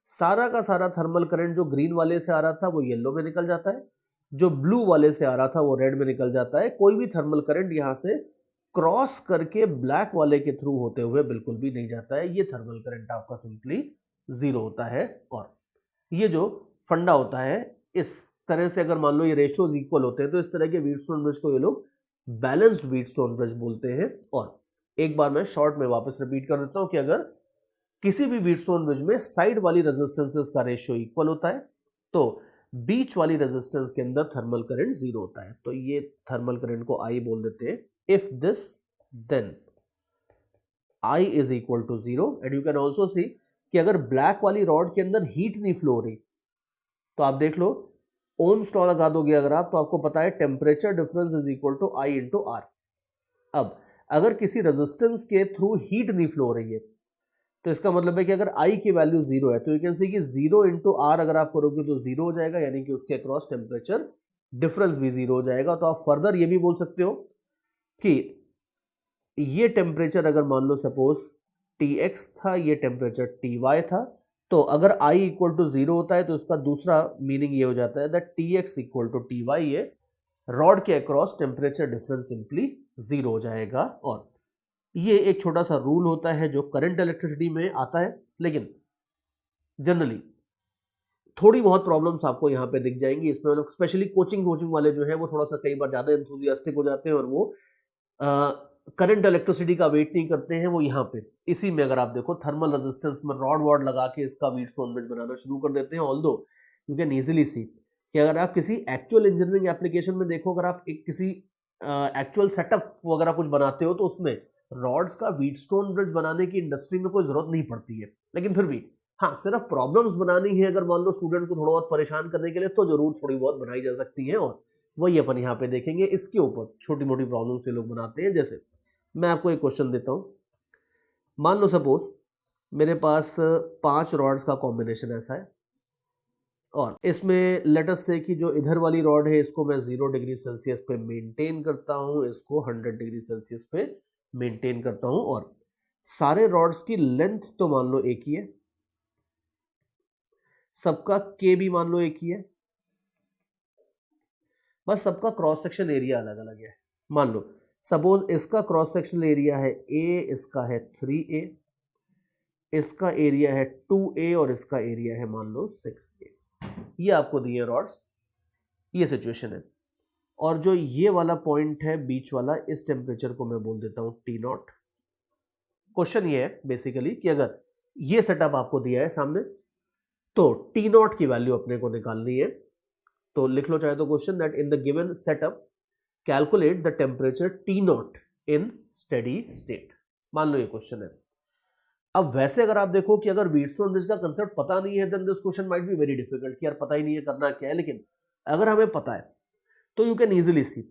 सारा का सारा थर्मल करंट जो ग्रीन वाले से आ रहा था वो येलो में निकल जाता है, जो ब्लू वाले से आ रहा था वो रेड में निकल जाता है। कोई भी थर्मल करंट यहां से क्रॉस करके ब्लैक वाले के थ्रू होते हुए बिल्कुल भी नहीं जाता है। ये थर्मल करंट आपका सिंपली 0 होता है। और ये जो फंडा होता है इस तरह से अगर मान लो ये रेशियोज इक्वल होते हैं तो इस तरह के व्हीटस्टोन ब्रिज को ये लोग बैलेंस्ड व्हीटस्टोन ब्रिज बोलते हैं। और एक बार मैं शॉर्ट में वापस रिपीट कर देता हूं कि अगर किसी भी व्हीटस्टोन ब्रिज में साइड वाली रेजिस्टेंसेस का रेशियो इक्वल होता है तो बीच वाली रेजिस्टेंस के अंदर थर्मल करंट 0 होता है। तो ये थर्मल करंट को I बोल देते हैं। If this then I is equal to 0। And you can also see कि अगर ब्लैक वाली रॉड के अंदर हीट नहीं फ्लो हो रही तो आप देख लो ओम्स लॉ लगा दोगे अगर आप तो आपको पता है temperature difference is equal to I into R। अब अगर किसी रेजिस्टेंस के थ्रू हीट नहीं फ्लो हो रही है तो इसका मतलब है कि अगर I की वैल्यू 0 है तो यू कैन सी कि 0 इंटू R अगर आप करोगे तो 0 हो जाएगा, यानी कि उसके अक्रॉस टेम्परेचर डिफरेंस भी 0 हो जाएगा। तो आप फर्दर ये भी बोल सकते हो कि ये टेम्परेचर अगर मान लो सपोज Tx था, ये टेम्परेचर Ty था, तो अगर I इक्वल टू 0 होता है तो इसका दूसरा मीनिंग ये हो जाता है that Tx equal to Ty, ये रॉड के अक्रॉस टेम्परेचर डिफरेंस सिंपली 0 हो जाएगा। और ये एक छोटा सा रूल होता है जो करंट इलेक्ट्रिसिटी में आता है, लेकिन जनरली थोड़ी बहुत प्रॉब्लम्स आपको यहाँ पे दिख जाएंगी इसमें। मतलब स्पेशली कोचिंग वाले जो है वो थोड़ा सा कई बार ज्यादा एंथुसियास्टिक हो जाते हैं और वो करंट इलेक्ट्रिसिटी का वेट नहीं करते हैं। वो यहाँ पे इसी में अगर आप देखो थर्मल रेजिस्टेंस में रॉड वॉड लगा के इसका व्हीटस्टोन ब्रिज बनाना शुरू कर देते हैं। ऑल्दो यू कैन इजीली सी कि अगर आप किसी एक्चुअल इंजीनियरिंग एप्लीकेशन में देखो, अगर आप एक किसी एक्चुअल सेटअप वगैरह कुछ बनाते हो तो उसमें रॉड्स का व्हीटस्टोन ब्रिज बनाने की इंडस्ट्री में कोई जरूरत नहीं पड़ती है। लेकिन फिर भी हाँ, सिर्फ प्रॉब्लम्स बनानी है अगर मान लो स्टूडेंट को थोड़ा बहुत परेशान करने के लिए तो जरूर थोड़ी बहुत बनाई जा सकती है। और वही अपन यहाँ पे देखेंगे। इसके ऊपर छोटी मोटी प्रॉब्लम से लोग बनाते हैं। जैसे मैं आपको एक क्वेश्चन देता हूँ, मान लो सपोज मेरे पास 5 रॉड्स का कॉम्बिनेशन ऐसा है, और इसमें लेट अस से कि जो इधर वाली रॉड है इसको मैं 0 डिग्री सेल्सियस पे मेंटेन करता हूँ, इसको 100 डिग्री सेल्सियस पे मेंटेन करता हूँ, और सारे रॉड्स की लेंथ तो मान लो एक ही है, सबका के भी मान लो एक ही है, बस सबका क्रॉस सेक्शन एरिया अलग अलग है। मान लो सपोज इसका क्रॉस सेक्शनल एरिया है ए, इसका है 3a, इसका एरिया है 2a और इसका एरिया है मान लो 6a। ये आपको दिए रॉड्स, ये सिचुएशन है। और जो ये वाला पॉइंट है बीच वाला, इस टेम्परेचर को मैं बोल देता हूं T0। क्वेश्चन ये है बेसिकली कि अगर ये सेटअप आपको दिया है सामने तो T0 की वैल्यू अपने को निकालनी है। तो लिख लो चाहे तो question that in the given setup calculate the temperature T0 in steady state. मान लो ये क्वेश्चन है। अब वैसे अगर आप देखो कि अगर व्हीटस्टोन ब्रिज का कंसेप्ट पता नहीं है then this question might be very difficult कि यार पता ही नहीं है करना क्या है। लेकिन अगर हमें पता है तो यू कैन इजीली सी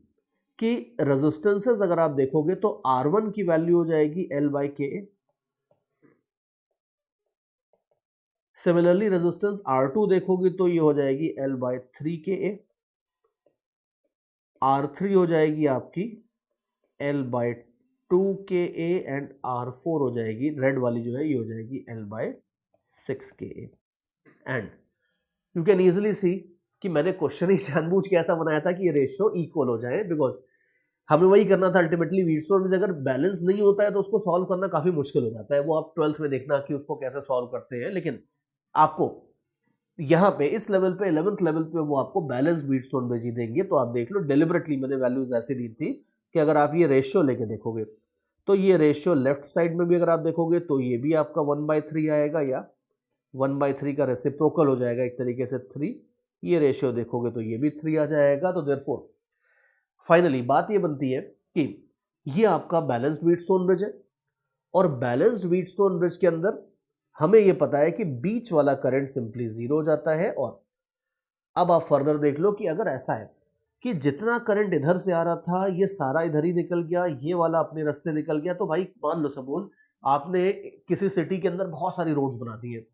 कि रेजिस्टेंसेस अगर आप देखोगे तो R1 की वैल्यू हो जाएगी L/Ka, सिमिलरली रेजिस्टेंस R2 देखोगे तो ये हो जाएगी L/3Ka, R3 हो जाएगी आपकी L/2Ka एंड R4 हो जाएगी, रेड वाली जो है ये हो जाएगी L/6Ka। And you can easily सी कि मैंने क्वेश्चन ही जानबूझ के ऐसा बनाया था कि ये रेशियो इक्वल हो जाए, बिकॉज हमें वही करना था अल्टीमेटली। व्हीटस्टोन ब्रिज अगर बैलेंस नहीं होता है तो उसको सॉल्व करना काफी मुश्किल हो जाता है। वो आप 12th में देखना कि उसको कैसे सॉल्व करते हैं। लेकिन आपको यहाँ पे इस लेवल पे 11th लेवल पे वो आपको बैलेंस व्हीटस्टोन ब्रिज ही देंगे। तो आप देख लो डिलिबरेटली मैंने वैल्यूज ऐसे दी थी कि अगर आप ये रेशियो लेके देखोगे तो ये रेशियो लेफ्ट साइड में भी अगर आप देखोगे तो ये भी आपका 1/3 आएगा, या 1/3 का रेसिप्रोकल हो जाएगा एक तरीके से 3। ये रेशियो देखोगे तो ये भी 3 आ जाएगा। तो देयरफॉर फाइनली बात ये बनती है कि ये आपका बैलेंस्ड व्हीटस्टोन ब्रिज है, और बैलेंस्ड व्हीटस्टोन ब्रिज के अंदर हमें ये पता है कि बीच वाला करंट सिंपली 0 हो जाता है। और अब आप फर्दर देख लो कि अगर ऐसा है कि जितना करंट इधर से आ रहा था ये सारा इधर ही निकल गया, ये वाला अपने रास्ते निकल गया, तो भाई मान लो सपोज आपने किसी सिटी के अंदर बहुत सारी रोड्स बना दी है,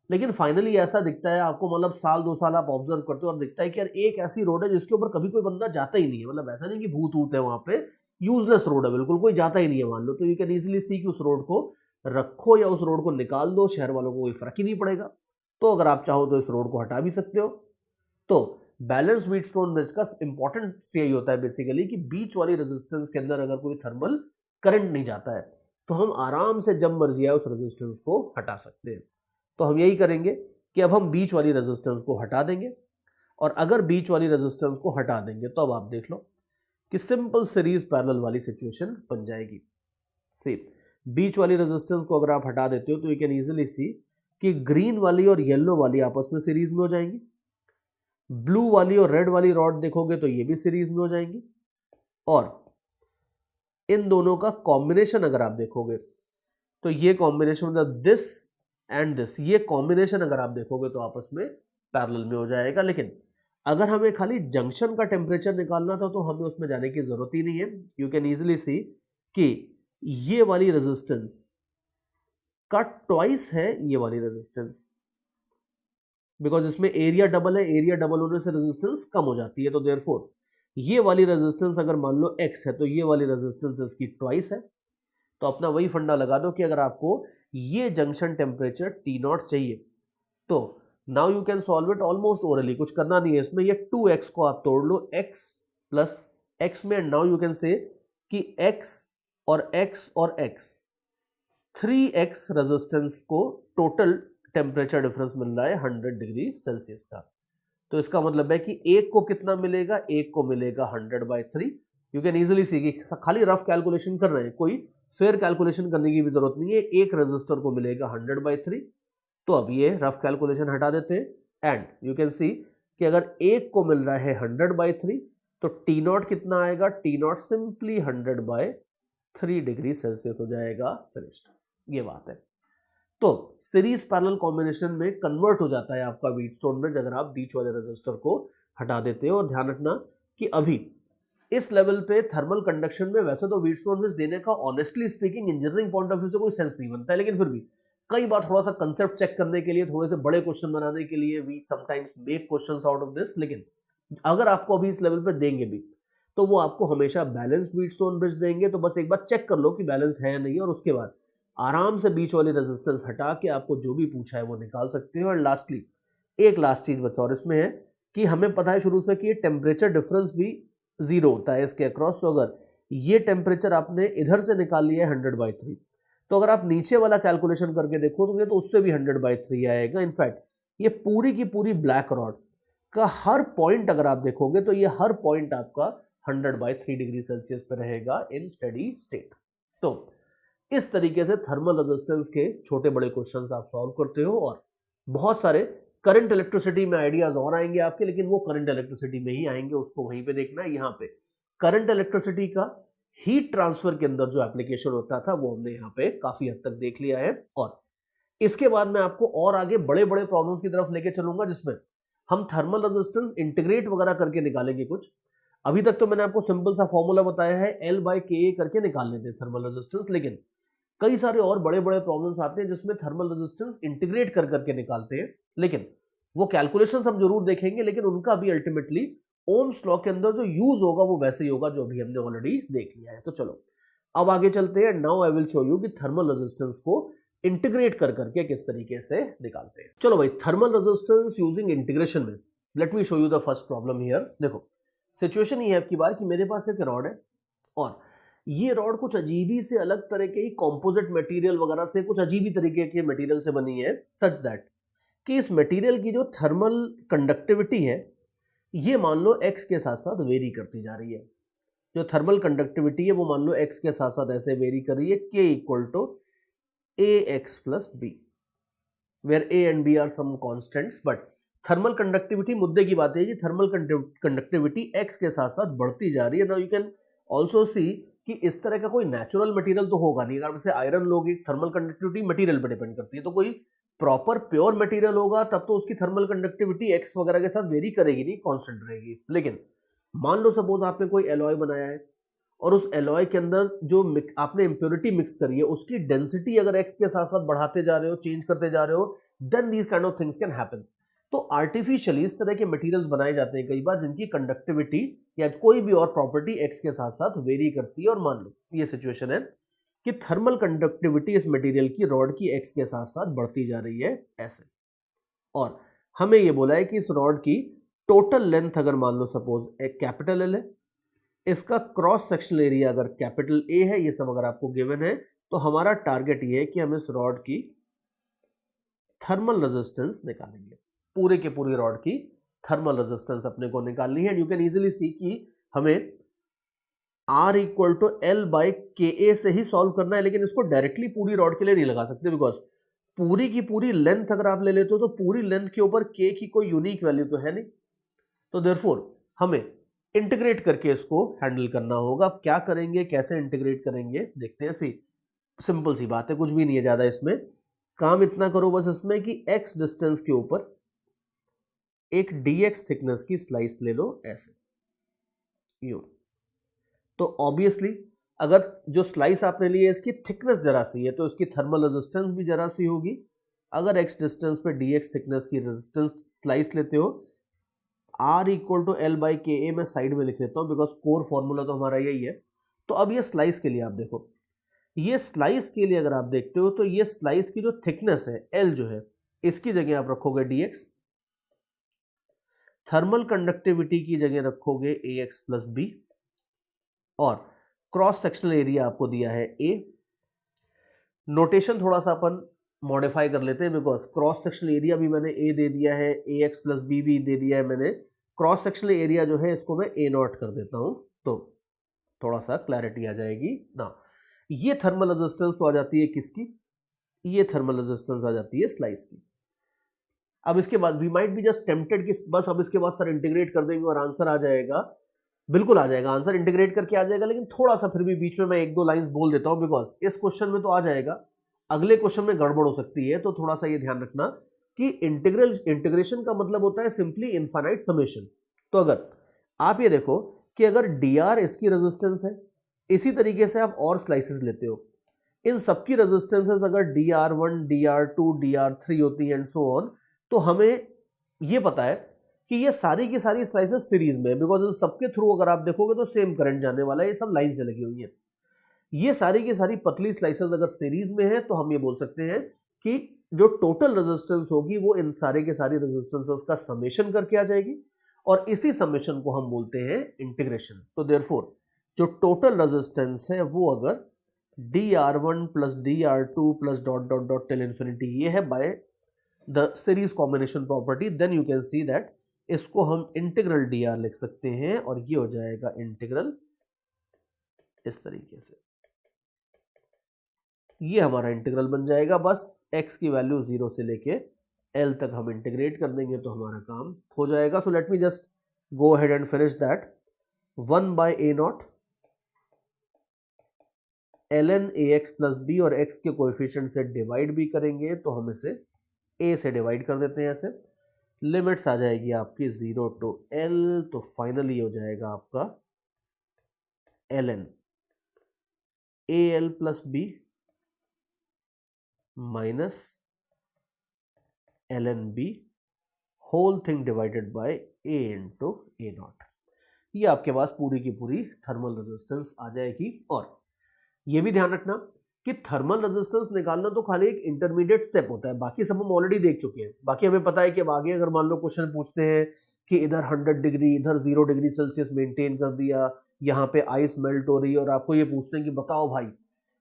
लेकिन फाइनली ऐसा दिखता है आपको, मतलब साल 2 साल आप ऑब्जर्व करते हो और दिखता है कि यार एक ऐसी रोड है जिसके ऊपर कभी कोई बंदा जाता ही नहीं है। मतलब ऐसा नहीं कि भूत ऊत है वहां पे, यूजलेस रोड है, बिल्कुल कोई जाता ही नहीं है मान लो। तो यू कैन इजीली सी कि उस रोड को रखो या उस रोड को निकाल दो, शहर वालों को कोई फर्क ही नहीं पड़ेगा। तो अगर आप चाहो तो इस रोड को हटा भी सकते हो। तो बैलेंस व्हीटस्टोन ब्रिज का इंपॉर्टेंट से यही होता है बेसिकली कि बीच वाली रेजिस्टेंस के अंदर अगर कोई थर्मल करंट नहीं जाता है तो हम आराम से जब मर्जी आए उस रेजिस्टेंस को हटा सकते हैं। तो हम यही करेंगे कि अब हम बीच वाली रेजिस्टेंस को हटा देंगे, और अगर बीच वाली रेजिस्टेंस को हटा देंगे तो अब आप देख लो कि सिंपल सीरीज पैरेलल वाली सिचुएशन बन जाएगी। सी बीच वाली रेजिस्टेंस को अगर आप हटा देते हो तो यू कैन इजीली सी कि ग्रीन वाली और येलो वाली आपस में सीरीज में हो जाएंगी, ब्लू वाली और रेड वाली रॉड देखोगे तो ये भी सीरीज में हो जाएंगी, और इन दोनों का कॉम्बिनेशन अगर आप देखोगे तो ये कॉम्बिनेशन मतलब दिस एंड दिस, ये कॉम्बिनेशन अगर आप देखोगे तो आपस में पैरेलल में हो जाएगा। लेकिन अगर हमें खाली जंक्शन का टेम्परेचर निकालना था तो हमें उसमें जाने की जरूरत ही नहीं है। यू कैन इजीली सी कि ये वाली रेजिस्टेंस का ट्वाइस है ये वाली रेजिस्टेंस, बिकॉज इसमें एरिया डबल है, एरिया डबल होने से रेजिस्टेंस कम हो जाती है। तो देयरफॉर ये वाली रेजिस्टेंस अगर मान लो x है तो ये वाली रेजिस्टेंस इसकी ट्वाइस है। तो अपना वही फंडा लगा दो कि अगर आपको ये जंक्शन टेम्परेचर T0 चाहिए तो now you can solve it almost orally, कुछ करना नहीं है इसमें। ये 2x को आप तोड़ लो x प्लस x में, नाउ यू कैन से कि x और x 3x रेजिस्टेंस को टोटल टेम्परेचर डिफरेंस मिल रहा है 100 डिग्री सेल्सियस का। तो इसका मतलब है कि एक को कितना मिलेगा, एक को मिलेगा 100/3। यू कैन इजीली सी कि खाली रफ कैलकुलेशन कर रहे हैं, कोई फेयर कैलकुलेशन करने की भी जरूरत नहीं है। एक रेजिस्टर को मिलेगा 100/3। तो अब ये रफ कैलकुलेशन हटा देते हैं एंड यू कैन सी कि अगर एक को मिल रहा है 100/3 तो T0 कितना आएगा, T0 सिंपली 100/3 डिग्री सेल्सियस हो जाएगा, फिनिश्ड। ये बात है। तो सीरीज पैरेलल कॉम्बिनेशन में कन्वर्ट हो जाता है आपका व्हीटस्टोन ब्रिज अगर आप बीच वाले रेजिस्टर को हटा देते हो। और ध्यान रखना कि अभी इस लेवल पे थर्मल कंडक्शन में वैसे तो व्हीटस्टोन ब्रिज देने का honestly speaking engineering point of view से कोई सेंस नहीं बनता है, लेकिन फिर भी कई बार थोड़ा सा कंसेप्ट चेक करने के लिए, थोड़े से बड़े क्वेश्चन बनाने के लिए we sometimes make questions out of this. लेकिन अगर आपको अभी इस लेवल पे देंगे भी तो वो आपको हमेशा बैलेंस्ड व्हीटस्टोन ब्रिज देंगे, तो बस एक बार चेक कर लो कि बैलेंस्ड है या नहीं, और उसके बाद आराम से बीच वाली रेजिस्टेंस हटा के आपको जो भी पूछा है वो निकाल सकते हो। और लास्टली एक लास्ट चीज बचा और इसमें है कि हमें पता है शुरू से कि टेम्परेचर डिफरेंस भी 0 होता है इसके अक्रॉस। तो अगर ये टेम्परेचर आपने इधर से निकाल लिया है 100/3, तो अगर आप नीचे वाला कैलकुलेशन करके देखोगे तो उससे भी 100/3 आएगा। इनफैक्ट ये पूरी की पूरी ब्लैक रॉड का हर पॉइंट अगर आप देखोगे तो ये हर पॉइंट आपका 100/3 डिग्री सेल्सियस पे रहेगा इन स्टेडी स्टेट। तो इस तरीके से थर्मल रेजिस्टेंस के छोटे बड़े क्वेश्चंस आप सॉल्व करते हो, और बहुत सारे करंट इलेक्ट्रिसिटी में आइडियाज और आएंगे आपके, लेकिन वो करंट इलेक्ट्रिसिटी में ही आएंगे, उसको वहीं पे देखना है। यहाँ पे करंट इलेक्ट्रिसिटी का हीट ट्रांसफर के अंदर जो एप्लीकेशन होता था वो हमने यहाँ पे काफी हद तक देख लिया है, और इसके बाद मैं आपको और आगे बड़े बड़े प्रॉब्लम्स की तरफ लेके चलूंगा जिसमें हम थर्मल रेजिस्टेंस इंटीग्रेट वगैरह करके निकालेंगे कुछ। अभी तक तो मैंने आपको सिंपल सा फॉर्मूला बताया है, L/Ka करके निकाल लेते हैं थर्मल रेजिस्टेंस, लेकिन कई सारे और बड़े बड़े प्रॉब्लम्स आते हैं जिसमें थर्मल रेजिस्टेंस इंटीग्रेट कर करके निकालते हैं, लेकिन वो कैलकुलेशंस हम जरूर देखेंगे, लेकिन उनका भी अल्टीमेटली ओम्स लॉ के अंदर जो यूज होगा वो वैसे ही होगा जो अभी हमने ऑलरेडी देख लिया है। तो चलो अब आगे चलते हैं। Now I will show you कि थर्मल रेजिस्टेंस को इंटीग्रेट कर करके किस तरीके से निकालते हैं। चलो भाई, थर्मल रेजिस्टेंस यूजिंग इंटीग्रेशन में let me show you the first problem here. देखो सिचुएशन ये है आपकी बार कि मेरे पास एक रॉड है, और ये रॉड कुछ अजीबी से अलग तरह के ही कॉम्पोजिट मटेरियल वगैरह से, कुछ अजीबी तरीके के मटेरियल से बनी है, सच दैट कि इस मटेरियल की जो थर्मल कंडक्टिविटी है ये मान लो x के साथ साथ वेरी करती जा रही है। जो थर्मल कंडक्टिविटी है वो मान लो x के साथ साथ ऐसे वेरी कर रही है, k = ax + b, where a and b are some constants, but thermal conductivity मुद्दे की बात है कि थर्मल कंडक्टिविटी x के साथ साथ बढ़ती जा रही है। Now you can also see कि इस तरह का कोई नेचुरल मटेरियल तो होगा नहीं। अगर जैसे आयरन लोगे, थर्मल कंडक्टिविटी मटेरियल पर डिपेंड करती है, तो कोई प्रॉपर प्योर मटेरियल होगा तब तो उसकी थर्मल कंडक्टिविटी x वगैरह के साथ वेरी करेगी नहीं, कांस्टेंट रहेगी। लेकिन मान लो सपोज आपने कोई एलॉय बनाया है और उस एलॉय के अंदर जो आपने इंप्योरिटी मिक्स करी है उसकी डेंसिटी अगर x के साथ साथ बढ़ाते जा रहे हो, चेंज करते जा रहे हो, then these kind of things can happen. तो आर्टिफिशियली इस तरह के मटेरियल्स बनाए जाते हैं कई बार जिनकी कंडक्टिविटी या कोई भी और प्रॉपर्टी x के साथ साथ वेरी करती है। और मान लो ये सिचुएशन है कि थर्मल कंडक्टिविटी इस मटेरियल की रॉड की x के साथ साथ बढ़ती जा रही है ऐसे, और हमें ये बोला है कि इस रॉड की टोटल लेंथ अगर मान लो सपोज एक कैपिटल L है, इसका क्रॉस सेक्शनल एरिया अगर कैपिटल A है, ये सब अगर आपको गिवन है, तो हमारा टारगेट ये है कि हम इस रॉड की थर्मल रेजिस्टेंस निकालेंगे। पूरे के पूरी रॉड की थर्मल रेजिस्टेंस अपने को निकालनी है। यू कैन इजीली सी कि हमें R = L/Ka से ही सॉल्व करना है, लेकिन इसको डायरेक्टली पूरी रॉड के लिए नहीं लगा सकते, बिकॉज पूरी की पूरी लेंथ अगर आप ले लेते हो तो पूरी लेंथ के ऊपर K की कोई यूनिक वैल्यू तो है नहीं, तो देयरफॉर हमें इंटीग्रेट करके इसको हैंडल करना होगा। अब क्या करेंगे, कैसे इंटीग्रेट करेंगे देखते हैं। सिंपल सी बात है, कुछ भी नहीं है ज्यादा इसमें, काम इतना करो बस इसमें कि x डिस्टेंस के ऊपर एक dx थिकनेस की स्लाइस ले लो ऐसे यूं। तो ऑब्वियसली अगर जो स्लाइस आपने ली है इसकी थिकनेस जरा सी है तो इसकी थर्मल रेजिस्टेंस भी जरा सी होगी। अगर x डिस्टेंस पे dx थिकनेस की रेजिस्टेंस स्लाइस लेते हो, R = L/Ka मैं साइड में लिख लेता हूं बिकॉज कोर फॉर्मूला तो हमारा यही है। तो अब ये स्लाइस के लिए आप देखो, ये स्लाइस के लिए अगर आप देखते हो तो ये स्लाइस की जो थिकनेस है L जो है, इसकी जगह आप रखोगे dx, थर्मल कंडक्टिविटी की जगह रखोगे ax + b, और क्रॉस सेक्शनल एरिया आपको दिया है a। नोटेशन थोड़ा सा अपन मॉडिफाई कर लेते हैं बिकॉज क्रॉस सेक्शनल एरिया भी मैंने a दे दिया है, ax + b भी दे दिया है मैंने। क्रॉस सेक्शनल एरिया जो है इसको मैं a0 कर देता हूं तो थोड़ा सा क्लैरिटी आ जाएगी ना। ये थर्मल रेजिस्टेंस तो आ जाती है किसकी, ये थर्मल रेजिस्टेंस आ जाती है स्लाइस की। अब इसके बाद we might be just tempted कि बस अब इसके बाद सर इंटीग्रेट कर देंगे और आंसर आ जाएगा। बिल्कुल आ जाएगा, आंसर इंटीग्रेट करके आ जाएगा, लेकिन थोड़ा सा फिर भी बीच में मैं 1-2 लाइंस बोल देता हूं बिकॉज इस क्वेश्चन में तो आ जाएगा, अगले क्वेश्चन में गड़बड़ हो सकती है। तो थोड़ा सा ये ध्यान रखना कि इंटीग्रेशन का मतलब होता है सिंपली इनफाइनाइट समेशन। तो अगर आप ये देखो कि अगर dr इसकी रेजिस्टेंस है, इसी तरीके से आप और स्लाइसेस लेते हो, इन सबकी रेजिस्टेंसेस अगर dr1, dr2, dr3 होती है एंड सो ऑन, तो हमें ये पता है कि ये सारी की सारी स्लाइसेस सीरीज में है, बिकॉज सबके थ्रू अगर आप देखोगे तो सेम करंट जाने वाला है, ये सब लाइन से लगी हुई है। ये सारी की सारी पतली स्लाइसेस अगर सीरीज में है तो हम ये बोल सकते हैं कि जो टोटल रेजिस्टेंस होगी वो इन सारे के सारी रेजिस्टेंसेस का समेशन करके आ जाएगी, और इसी समेशन को हम बोलते हैं इंटीग्रेशन। तो देयरफॉर जो टोटल रेजिस्टेंस है वो अगर dr1 plus dr2 plus dot dot dot till infinity ये है by the series combination property, then you can see that इसको हम इंटीग्रल dr लिख सकते हैं, और ये हो जाएगा इंटीग्रल इस तरीके से। ये हमारा इंटीग्रल बन जाएगा। बस x की वैल्यू 0 से लेके l तक हम इंटीग्रेट कर देंगे तो हमारा काम हो जाएगा। So let me just go ahead and finish that. 1 by a naught ln ax plus b, और x के कोएफिशिएंट से डिवाइड भी करेंगे तो हम इसे a से डिवाइड कर देते हैं ऐसे। लिमिट्स आ जाएगी आपकी 0 टू l, तो फाइनली हो जाएगा आपका ln al plus b minus ln b whole thing divided by a into a naught. ये आपके पास पूरी की पूरी थर्मल रेजिस्टेंस आ जाएगी। और ये भी ध्यान रखना कि थर्मल रेजिस्टेंस निकालना तो खाली एक इंटरमीडिएट स्टेप होता है, बाकी सब हम ऑलरेडी देख चुके हैं। बाकी हमें पता है कि अब आगे अगर मान लो क्वेश्चन पूछते हैं कि इधर 100 डिग्री इधर 0 डिग्री सेल्सियस मेंटेन कर दिया, यहाँ पे आइस मेल्ट हो रही है, और आपको ये पूछते हैं कि बताओ भाई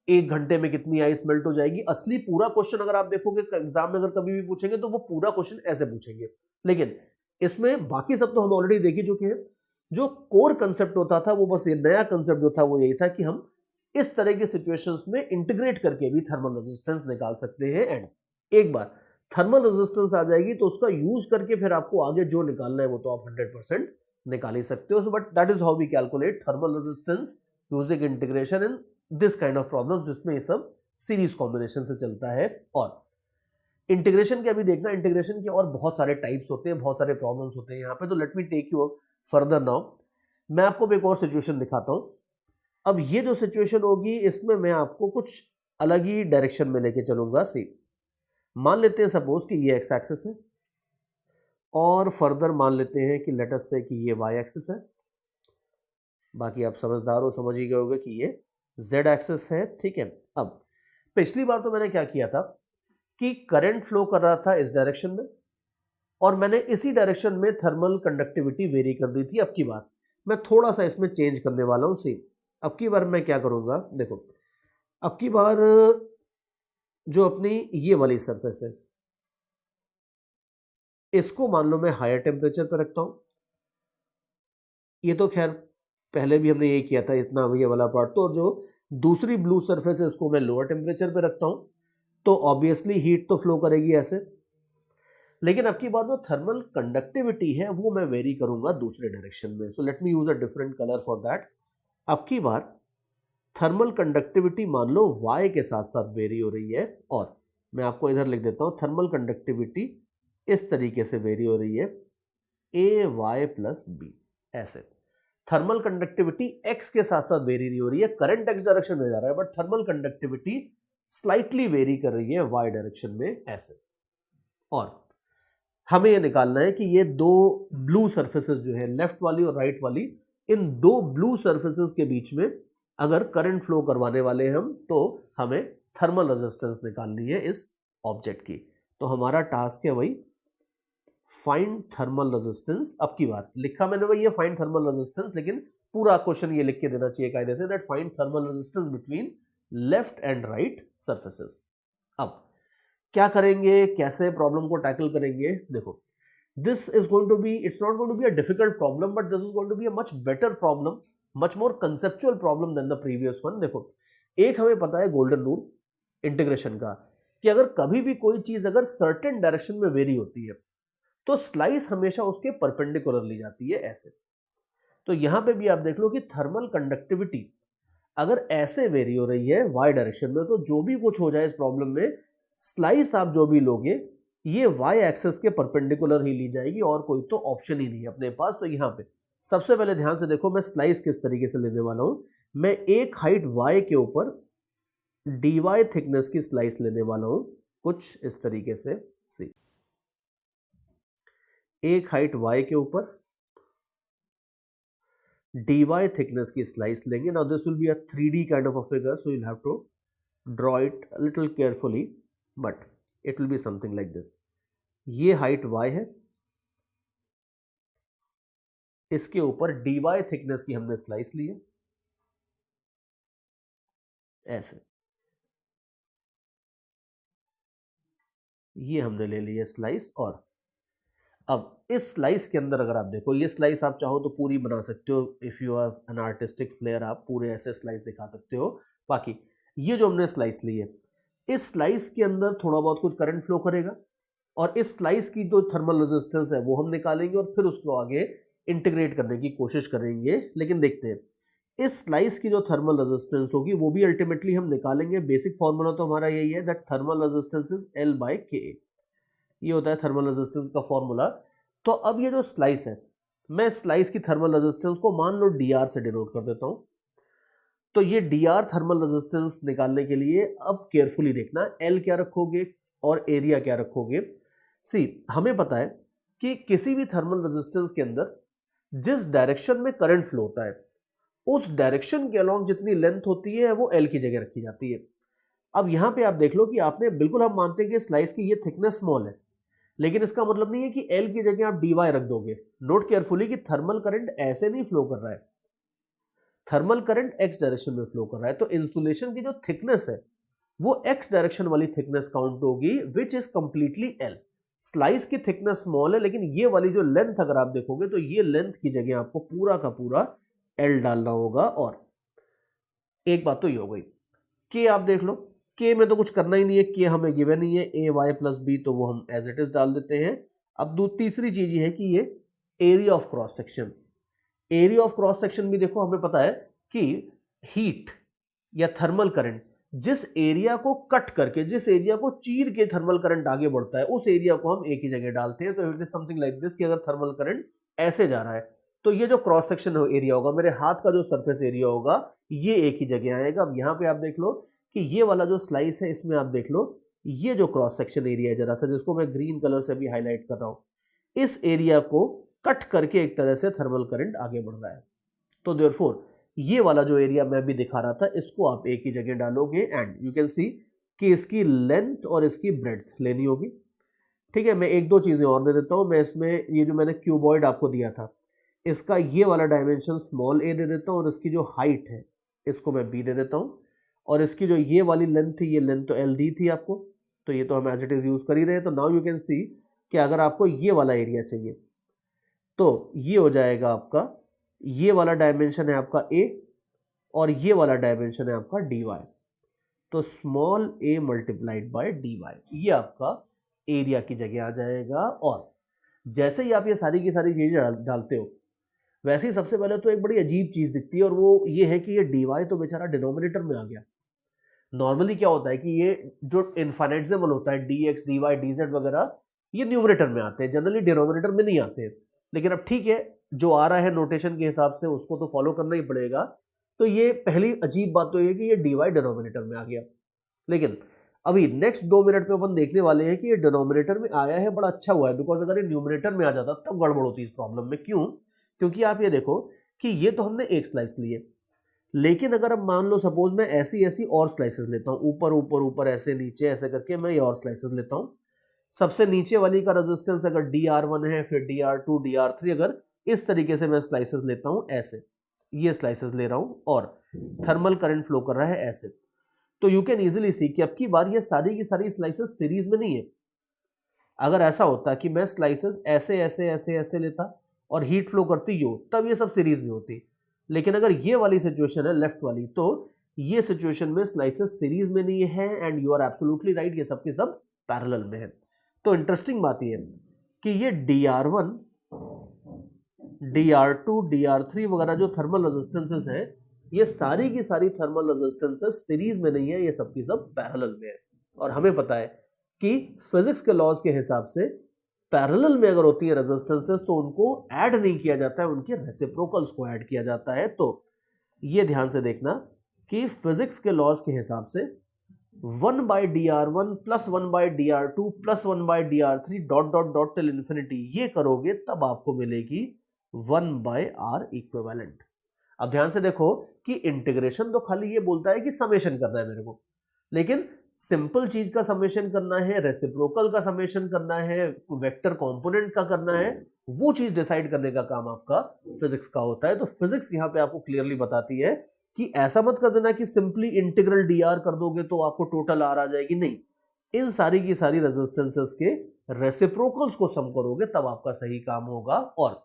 1 घंटे में कितनी आइस मेल्ट हो जाएगी। असली पूरा क्वेश्चन अगर आप देखोगे एग्जाम में अगर कभी भी पूछेंगे तो वो पूरा क्वेश्चन ऐसे पूछेंगे, लेकिन इसमें बाकी सब तो हम ऑलरेडी देख ही चुके हैं। जो कोर कंसेप्ट होता था वो बस ये नया कंसेप्ट जो था वो यही था कि हम इस तरह की सिचुएशंस में इंटीग्रेट करके भी थर्मल रेजिस्टेंस निकाल सकते हैं। एंड एक बार थर्मल रेजिस्टेंस आ जाएगी तो उसका यूज करके फिर आपको आगे जो निकालना है वो तो आप 100% निकाल ही सकते हो। So but that is how we calculate thermal resistance using integration in this kind of problem, जिसमें ये सब सीरीज कॉम्बिनेशन से चलता है। और इंटीग्रेशन के अभी देखना, इंटीग्रेशन के और बहुत सारे टाइप्स होते हैं, बहुत सारे प्रॉब्लम्स होते हैं यहाँ पे। तो let me take you further now. मैं आपको एक और सिचुएशन दिखाता हूँ। अब ये जो सिचुएशन होगी इसमें मैं आपको कुछ अलग ही डायरेक्शन में लेके चलूंगा। सी मान लेते हैं सपोज कि ये एक्स एक्सिस है, और फर्दर मान लेते हैं कि लेट अस से कि ये वाई एक्सिस है। बाकी आप समझदार हो, समझ ही गए होंगे कि ये जेड एक्सिस है। ठीक है, अब पिछली बार तो मैंने क्या किया था कि करंट फ्लो कर रहा था इस डायरेक्शन में, और मैंने इसी डायरेक्शन में थर्मल कंडक्टिविटी वेरी कर दी थी। अब की बार मैं थोड़ा सा इसमें चेंज करने वाला हूं। सी अब की बार मैं क्या करूंगा, देखो अब की बार जो अपनी ये वाली सरफेस है इसको मान लो मैं हायर टेम्परेचर पर रखता हूं। ये तो खैर पहले भी हमने ये किया था, इतना ये वाला पार्ट। तो जो दूसरी ब्लू सरफेस है इसको मैं लोअर टेम्परेचर पे रखता हूं, तो ऑब्वियसली हीट तो फ्लो करेगी ऐसे। लेकिन अब की बार जो थर्मल कंडक्टिविटी है वो मैं वेरी करूंगा दूसरे डायरेक्शन में। सो let me use a different colour for that. अब की बार थर्मल कंडक्टिविटी मान लो y के साथ साथ वेरी हो रही है, और मैं आपको इधर लिख देता हूं थर्मल कंडक्टिविटी इस तरीके से वेरी हो रही है ay प्लस b ऐसे। थर्मल कंडक्टिविटी x के साथ साथ वेरी नहीं हो रही है, करंट x डायरेक्शन में जा रहा है, but thermal conductivity slightly very कर रही है y डायरेक्शन में ऐसे। और हमें यह निकालना है कि ये दो ब्लू सर्फेसेस जो है लेफ्ट वाली और राइट वाली, इन दो ब्लू सर्फेसेस के बीच में अगर करंट फ्लो करवाने वाले हम तो हमें थर्मल रेजिस्टेंस निकालनी है इस ऑब्जेक्ट की। तो हमारा टास्क है वही फाइंड थर्मल रेजिस्टेंस। अब की बार लिखा मैंने वही है फाइंड थर्मल रेजिस्टेंस, लेकिन पूरा क्वेश्चन ये लिख के देना चाहिए कायदे से that find thermal resistance between left and right surfaces. अब क्या करेंगे, कैसे प्रॉब्लम को टैकल करेंगे, देखो this is going to be, it's not going to be a difficult problem, but this is going to be a much better problem, much more conceptual problem than the previous one. देखो एक हमें पता है golden rule integration का कि अगर कभी भी कोई चीज अगर सर्टेन डायरेक्शन में वेरी होती है तो स्लाइस हमेशा उसके परपेंडिकुलर ली जाती है ऐसे। तो यहां पे भी आप देख लो कि थर्मल कंडक्टिविटी अगर ऐसे वेरी हो रही है वाई डायरेक्शन में, तो जो भी कुछ हो जाए इस प्रॉब्लम में स्लाइस आप जो भी लोगे ये वाई एक्सिस के परपेंडिकुलर ही ली जाएगी, और कोई तो ऑप्शन ही नहीं है अपने पास। तो यहाँ पे सबसे पहले ध्यान से देखो मैं स्लाइस किस तरीके से लेने वाला हूं। मैं एक हाइट y के ऊपर dy थिकनेस की स्लाइस लेने वाला हूं, कुछ इस तरीके से। सी एक हाइट y के ऊपर dy थिकनेस की स्लाइस लेंगे। Now this will be a 3D kind of a figure, so you'll have to draw it a little carefully, but it will be something like this. ये height y है, इसके ऊपर dy thickness की हमने slice ली है ऐसे, ये हमने ले ली है स्लाइस। और अब इस स्लाइस के अंदर अगर आप देखो, ये स्लाइस आप चाहो तो पूरी बना सकते हो, if you have an artistic flair आप पूरे ऐसे स्लाइस दिखा सकते हो। बाकी ये जो हमने स्लाइस ली है, इस स्लाइस के अंदर थोड़ा बहुत कुछ करंट फ्लो करेगा और इस स्लाइस की जो थर्मल रेजिस्टेंस है वो हम निकालेंगे और फिर उसको आगे इंटीग्रेट करने की कोशिश करेंगे। लेकिन देखते हैं इस स्लाइस की जो थर्मल रेजिस्टेंस होगी वो भी अल्टीमेटली हम निकालेंगे। बेसिक फॉर्मूला तो हमारा यही है that thermal resistance is L/Ka, ये होता है थर्मल रेजिस्टेंस का फॉर्मूला। तो अब ये जो स्लाइस है, मैं स्लाइस की थर्मल रेजिस्टेंस को मान लो dr से डिनोट कर देता हूं। तो ये dr थर्मल रेजिस्टेंस निकालने के लिए अब केयरफुली देखना, L क्या रखोगे और एरिया क्या रखोगे। सी हमें पता है कि किसी भी थर्मल रेजिस्टेंस के अंदर जिस डायरेक्शन में करंट फ्लो होता है उस डायरेक्शन के अलॉन्ग जितनी लेंथ होती है वो L की जगह रखी जाती है। अब यहां पे आप देख लो कि आपने बिल्कुल, हम मानते हैं कि स्लाइस की ये थिकनेस स्मॉल है, लेकिन इसका मतलब नहीं है कि L की जगह आप dy रख दोगे। नोट केयरफुली कि थर्मल करंट ऐसे नहीं फ्लो कर रहा है, थर्मल करंट x डायरेक्शन में फ्लो कर रहा है। तो इंसुलेशन की जो थिकनेस है वो x डायरेक्शन वाली थिकनेस काउंट होगी, which is completely L। Slice की थिकनेस स्मॉल है, लेकिन ये वाली जो लेंथ अगर आप देखोगे तो ये लेंथ की जगह आपको पूरा का पूरा L डालना होगा। और एक बात तो ये हो गई, K आप देख लो, K में तो कुछ करना ही नहीं है, K हमें गिवन नहीं है, AY + B, तो वो हम एज इट इज डाल देते हैं। अब तीसरी चीज ये है कि ये area of cross section, area of cross section भी देखो हमें पता है कि हीट या थर्मल करंट जिस एरिया को कट करके, जिस एरिया को चीर के थर्मल करंट आगे बढ़ता है उस एरिया को हम एक ही जगह डालते हैं। तो it is something like this कि अगर थर्मल करंट ऐसे जा रहा है तो ये जो क्रॉस सेक्शन एरिया होगा, मेरे हाथ का जो सरफेस एरिया होगा, ये एक ही जगह आएगा। अब यहाँ पे आप देख लो कि ये वाला जो स्लाइस है इसमें आप देख लो ये जो क्रॉस सेक्शन एरिया है जरा सा, जिसको मैं ग्रीन कलर से भी हाईलाइट कर रहा हूं, इस एरिया को कट करके एक तरह से थर्मल करंट आगे बढ़ रहा है। तो देयरफॉर ये वाला जो एरिया मैं भी दिखा रहा था इसको आप एक ही जगह डालोगे एंड यू कैन सी कि इसकी लेंथ और इसकी ब्रेड्थ लेनी होगी। ठीक है, मैं एक दो चीजें और दे देता हूं। मैं इसमें ये जो मैंने क्यूबॉइड आपको दिया था, इसका ये वाला डायमेंशन स्मॉल a दे देता हूं और इसकी जो हाइट है इसको मैं b दे देता हूं। और इसकी जो ये वाली लेंथ थी, ये लेंथ तो L दी थी आपको, तो ये तो हम एज इट इज यूज कर ही रहे हैं। तो नाउ यू कैन सी कि अगर आपको ये वाला एरिया चाहिए तो ये हो जाएगा आपका, ये वाला डायमेंशन है आपका a और ये वाला डायमेंशन है आपका dy, तो small a multiplied by dy, ये आपका एरिया की जगह आ जाएगा। और जैसे ही आप ये सारी की सारी चीजें डालते हो, वैसे ही सबसे पहले तो एक बड़ी अजीब चीज दिखती है और वो ये है कि ये dy तो बेचारा डिनोमिनेटर में आ गया। नॉर्मली क्या होता है कि ये जो इनफाइनाइटेसिमल होता है dx dy dz वगैरह, ये न्यूमरेटर में आते हैं, जनरली डिनोमिनेटर में नहीं आते हैं। लेकिन अब ठीक है, जो आ रहा है नोटेशन के हिसाब से उसको तो फॉलो करना ही पड़ेगा। तो ये पहली अजीब बात तो ये कि ये dy डिनोमिनेटर में आ गया। लेकिन अभी नेक्स्ट 2 मिनट में अपन देखने वाले हैं कि ये डिनोमिनेटर में आया है, बड़ा अच्छा हुआ है, बिकॉज अगर ये न्यूमरेटर में आ जाता तब गड़बड़ होती इस प्रॉब्लम में। क्यों? क्योंकि आप ये देखो कि ये तो हमने एक स्लाइस ली है, लेकिन अगर अब मान लो सपोज मैं ऐसी ऐसी और स्लाइसेस लेता हूं, ऊपर ऊपर ऊपर ऐसे नीचे ऐसे करके मैं ये और स्लाइसेस लेता हूं। सबसे नीचे वाली का रेजिस्टेंस अगर dr1 है, फिर dr2 dr3, अगर इस तरीके से मैं स्लाइसेस लेता हूं ऐसे, ये स्लाइसेस ले रहा हूं और थर्मल करंट फ्लो कर रहा है ऐसे, तो यू कैन इजीली सी कि अब की बार ये सारी की सारी स्लाइसेस सीरीज में नहीं है। अगर ऐसा होता कि मैं स्लाइसेस ऐसे ऐसे ऐसे ऐसे लेता और हीट फ्लो करती हो, तब ये सब सीरीज में होती। लेकिन अगर ये वाली सिचुएशन है लेफ्ट वाली, तो ये सिचुएशन में स्लाइसेस सीरीज में नहीं है and you are absolutely right, ये सब के सब पैरेलल में है। तो इंटरेस्टिंग बात ये है कि ये dr1 dr2 dr3 वगैरह जो थर्मल रेजिस्टेंसेस हैं, ये सारी की सारी थर्मल रेजिस्टेंसेस सीरीज में नहीं है, ये सब की सब पैरेलल में है। और हमें पता है कि फिजिक्स के लॉज के हिसाब से पैरेलल में अगर होती है रेजिस्टेंसेस तो उनको ऐड नहीं किया जाता है, उनके रेसिप्रोकल्स को ऐड किया जाता है। तो ये ध्यान से देखना कि फिजिक्स के लॉज के हिसाब से 1/dr1 plus 1/dr2 plus 1/dr3 dot dot dot till infinity, ये करोगे तब आपको मिलेगी 1/r इक्विवेलेंट। अब ध्यान से देखो कि इंटीग्रेशन तो खाली ये बोलता है कि समेशन करना है मेरे को, लेकिन सिंपल चीज का समेशन करना है, रेसिप्रोकल का समेशन करना है, वेक्टर कंपोनेंट का करना है, वो चीज डिसाइड करने का काम आपका फिजिक्स का होता है। तो फिजिक्स यहाँ पे आपको क्लियरली बताती है कि ऐसा मत कर देना कि सिंपली इंटीग्रल dr कर दोगे तो आपको टोटल r आ जाएगी, नहीं, इन सारी की सारी रेजिस्टेंसेस के रेसिप्रोकल्स को सम करोगे तब आपका सही काम होगा। और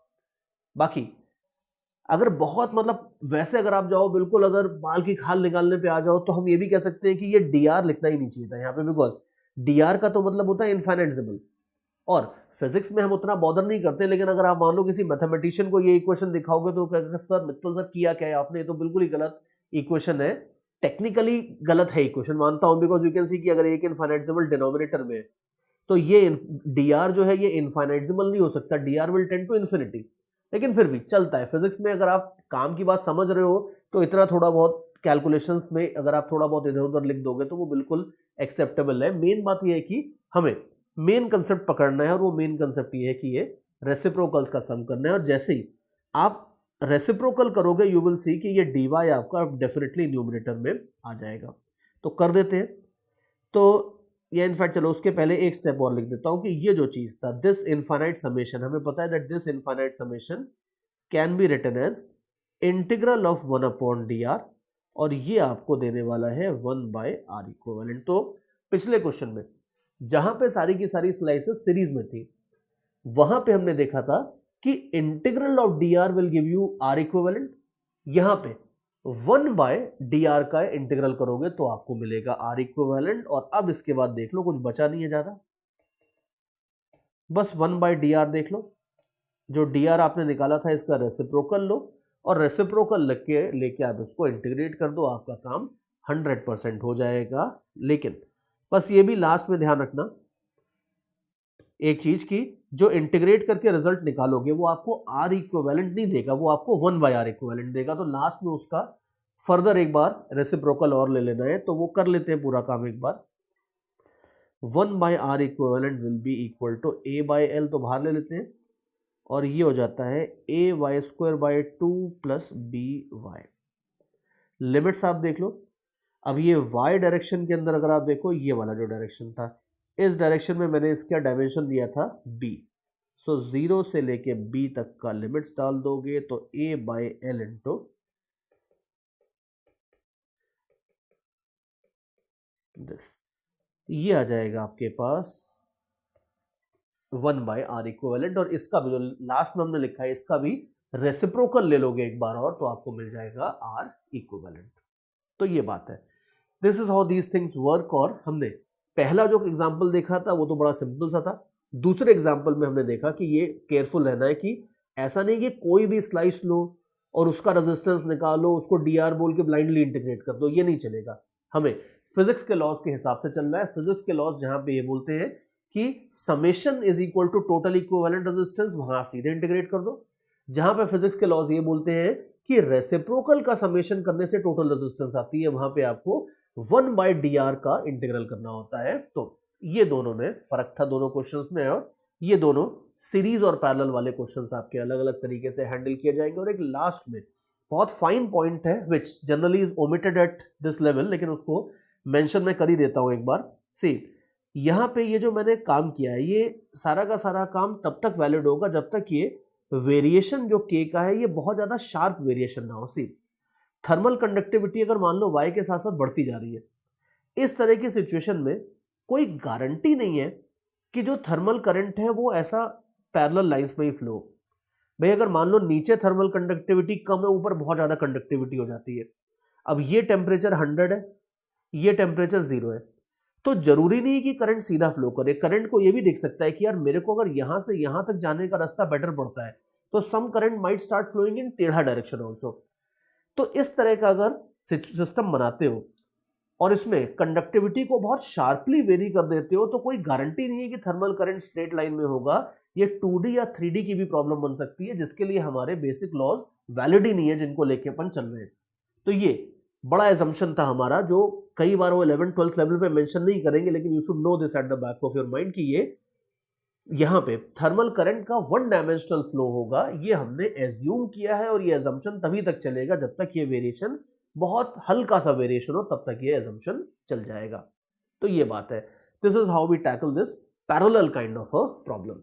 बाकी अगर बहुत मतलब वैसे अगर आप जाओ बिल्कुल अगर बाल की खाल निकालने पे आ जाओ तो हम ये भी कह सकते हैं कि ये dr लिखना ही नहीं चाहिए था यहाँ पे, बिकॉज dr का तो मतलब होता है इनफाइनाइटेबल, और फिजिक्स में हम उतना बॉदर नहीं करते। लेकिन अगर आप मान लो किसी मैथमेटिशियन को ये इक्वेशन दिखाओगे तो कहेगा सर मित्तल सर किया क्या है आपने, ये तो बिल्कुल ही गलत इक्वेशन है, टेक्निकली गलत है इक्वेशन, मानता हूं, बिकॉज यू कैन सी कि अगर एक इनफाइनाइटेबल डिनोमिनेटर में है तो ये dr जो है ये इनफाइनाइटेबल नहीं हो सकता, dr will tend to infinity, लेकिन फिर भी चलता है। फिजिक्स में अगर आप काम की बात समझ रहे हो तो इतना थोड़ा बहुत कैलकुलेशंस में अगर आप थोड़ा बहुत इधर उधर लिख दोगे तो वो बिल्कुल एक्सेप्टेबल है। मेन बात ये है कि हमें मेन कंसेप्ट पकड़ना है, और वो मेन कंसेप्ट ये है कि ये रेसिप्रोकल्स का सम करना है, और जैसे ही आप रेसिप्रोकल करोगे यू विल सी कि ये dy आपका डेफिनेटली न्यूमरेटर में आ जाएगा। तो कर देते हैं। तो ये इनफैक्ट चलो उसके पहले एक स्टेप और लिख देता हूं कि ये जो चीज था दिस इनफाइनाइट समेशन, हमें पता है that this infinite summation can be written as integral of 1/dr, और ये आपको देने वाला है 1/r इक्विवेलेंट। तो पिछले क्वेश्चन में जहां पे सारी की सारी स्लाइसेस सीरीज में थी वहां पे हमने देखा था कि integral of dr will give you r equivalent, यहां पे 1/dr का इंटीग्रल करोगे तो आपको मिलेगा r इक्विवेलेंट। और अब इसके बाद देख लो कुछ बचा नहीं है ज्यादा, बस 1/dr देख लो, जो dr आपने निकाला था इसका रेसिप्रोकल लो, और रेसिप्रोकल लेके आप इसको इंटीग्रेट कर दो, आपका काम 100% हो जाएगा। लेकिन बस ये भी लास्ट में ध्यान रखना एक चीज की, जो इंटीग्रेट करके रिजल्ट निकालोगे वो आपको r इक्विवेलेंट नहीं देगा, वो आपको 1/r इक्विवेलेंट देगा। तो लास्ट में उसका फर्दर एक बार रेसिप्रोकल और ले लेना है, तो वो कर लेते हैं पूरा काम एक बार। 1/r equivalent will be equal to a/l, तो बाहर ले लेते हैं, और ये हो जाता है ay² 2 प्लस by। लिमिट्स आप देख लो, अब ये y डायरेक्शन के अंदर अगर आप देखो ये वाला जो डायरेक्शन था, इस डायरेक्शन में मैंने इसका डायमेंशन दिया था b, सो 0 से लेके b तक का लिमिट्स डाल दोगे तो a/l इंटू दिस, ये आ जाएगा आपके पास 1/r इक्विवेलेंट। और इसका भी जो लास्ट में हमने लिखा है इसका भी रेसिप्रोकल ले लोगे एक बार और तो आपको मिल जाएगा r इक्विवेलेंट। तो ये बात है, this is how these things work. और हमने पहला जो एग्जाम्पल देखा था वो तो बड़ा सिंपल सा था, दूसरे एग्जाम्पल में हमने देखा कि ये केयरफुल रहना है कि ऐसा नहीं कि कोई भी स्लाइस लो और उसका रेजिस्टेंस निकालो, उसको dr बोल के ब्लाइंडली इंटीग्रेट कर दो, ये नहीं चलेगा। हमें फिजिक्स के लॉज के हिसाब से चलना है। फिजिक्स के लॉज जहां पे ये बोलते हैं कि summation is equal to total equivalent resistance, वहां आप सीधे इंटीग्रेट कर दो। जहां पे फिजिक्स के लॉज ये बोलते हैं कि रेसिप्रोकल का समेशन करने से टोटल रेजिस्टेंस आती है, वहां पे आपको 1/dr का इंटीग्रल करना होता है। तो ये दोनों में फर्क था दोनों क्वेश्चंस में, और ये दोनों सीरीज और पैरेलल वाले क्वेश्चंस आपके अलग अलग तरीके से हैंडल किए जाएंगे। और एक लास्ट में बहुत फाइन पॉइंट है which generally is omitted at this level, लेकिन उसको मेंशन मैं कर ही देता हूं एक बार। सी यहां पे ये जो मैंने काम किया है ये सारा का सारा काम तब तक वैलिड होगा जब तक ये वेरिएशन जो k का है ये बहुत ज्यादा शार्प वेरिएशन ना हो। सी थर्मल कंडक्टिविटी अगर मान लो y के साथ साथ बढ़ती जा रही है, इस तरह की सिचुएशन में कोई गारंटी नहीं है कि जो थर्मल करंट है वो ऐसा पैरेलल लाइंस में ही फ्लो। भाई अगर मान लो नीचे थर्मल कंडक्टिविटी कम है, ऊपर बहुत ज्यादा कंडक्टिविटी हो जाती है। अब ये टेम्परेचर 100 है, ये टेम्परेचर 0 है, तो जरूरी नहीं कि करंट सीधा फ्लो करे। करंट को ये भी देख सकता है कि यार मेरे को अगर यहां से यहां तक जाने का रास्ता बेटर पड़ता है तो some current might start flowing in टेढ़ा डायरेक्शन ऑल्सो। तो इस तरह का अगर सिस्टम बनाते हो और इसमें कंडक्टिविटी को बहुत शार्पली वेरी कर देते हो तो कोई गारंटी नहीं है कि थर्मल करंट स्ट्रेट लाइन में होगा। ये 2D या 3D की भी प्रॉब्लम बन सकती है, जिसके लिए हमारे बेसिक लॉज वैलिड ही नहीं है जिनको लेके अपन चल रहे हैं। तो ये बड़ा एजम्पशन था हमारा, जो कई बार वो 11th 12th लेवल पे मेंशन नहीं करेंगे, लेकिन you should know this at the back of your mind कि ये यहाँ पे थर्मल करंट का वन डायमेंशनल फ्लो होगा, ये हमने एज्यूम किया है। और ये एजम्पशन तभी तक चलेगा जब तक ये वेरिएशन बहुत हल्का सा वेरिएशन हो, तब तक ये एजम्पशन चल जाएगा। तो ये बात है, this is how we tackle this parallel kind of a problem.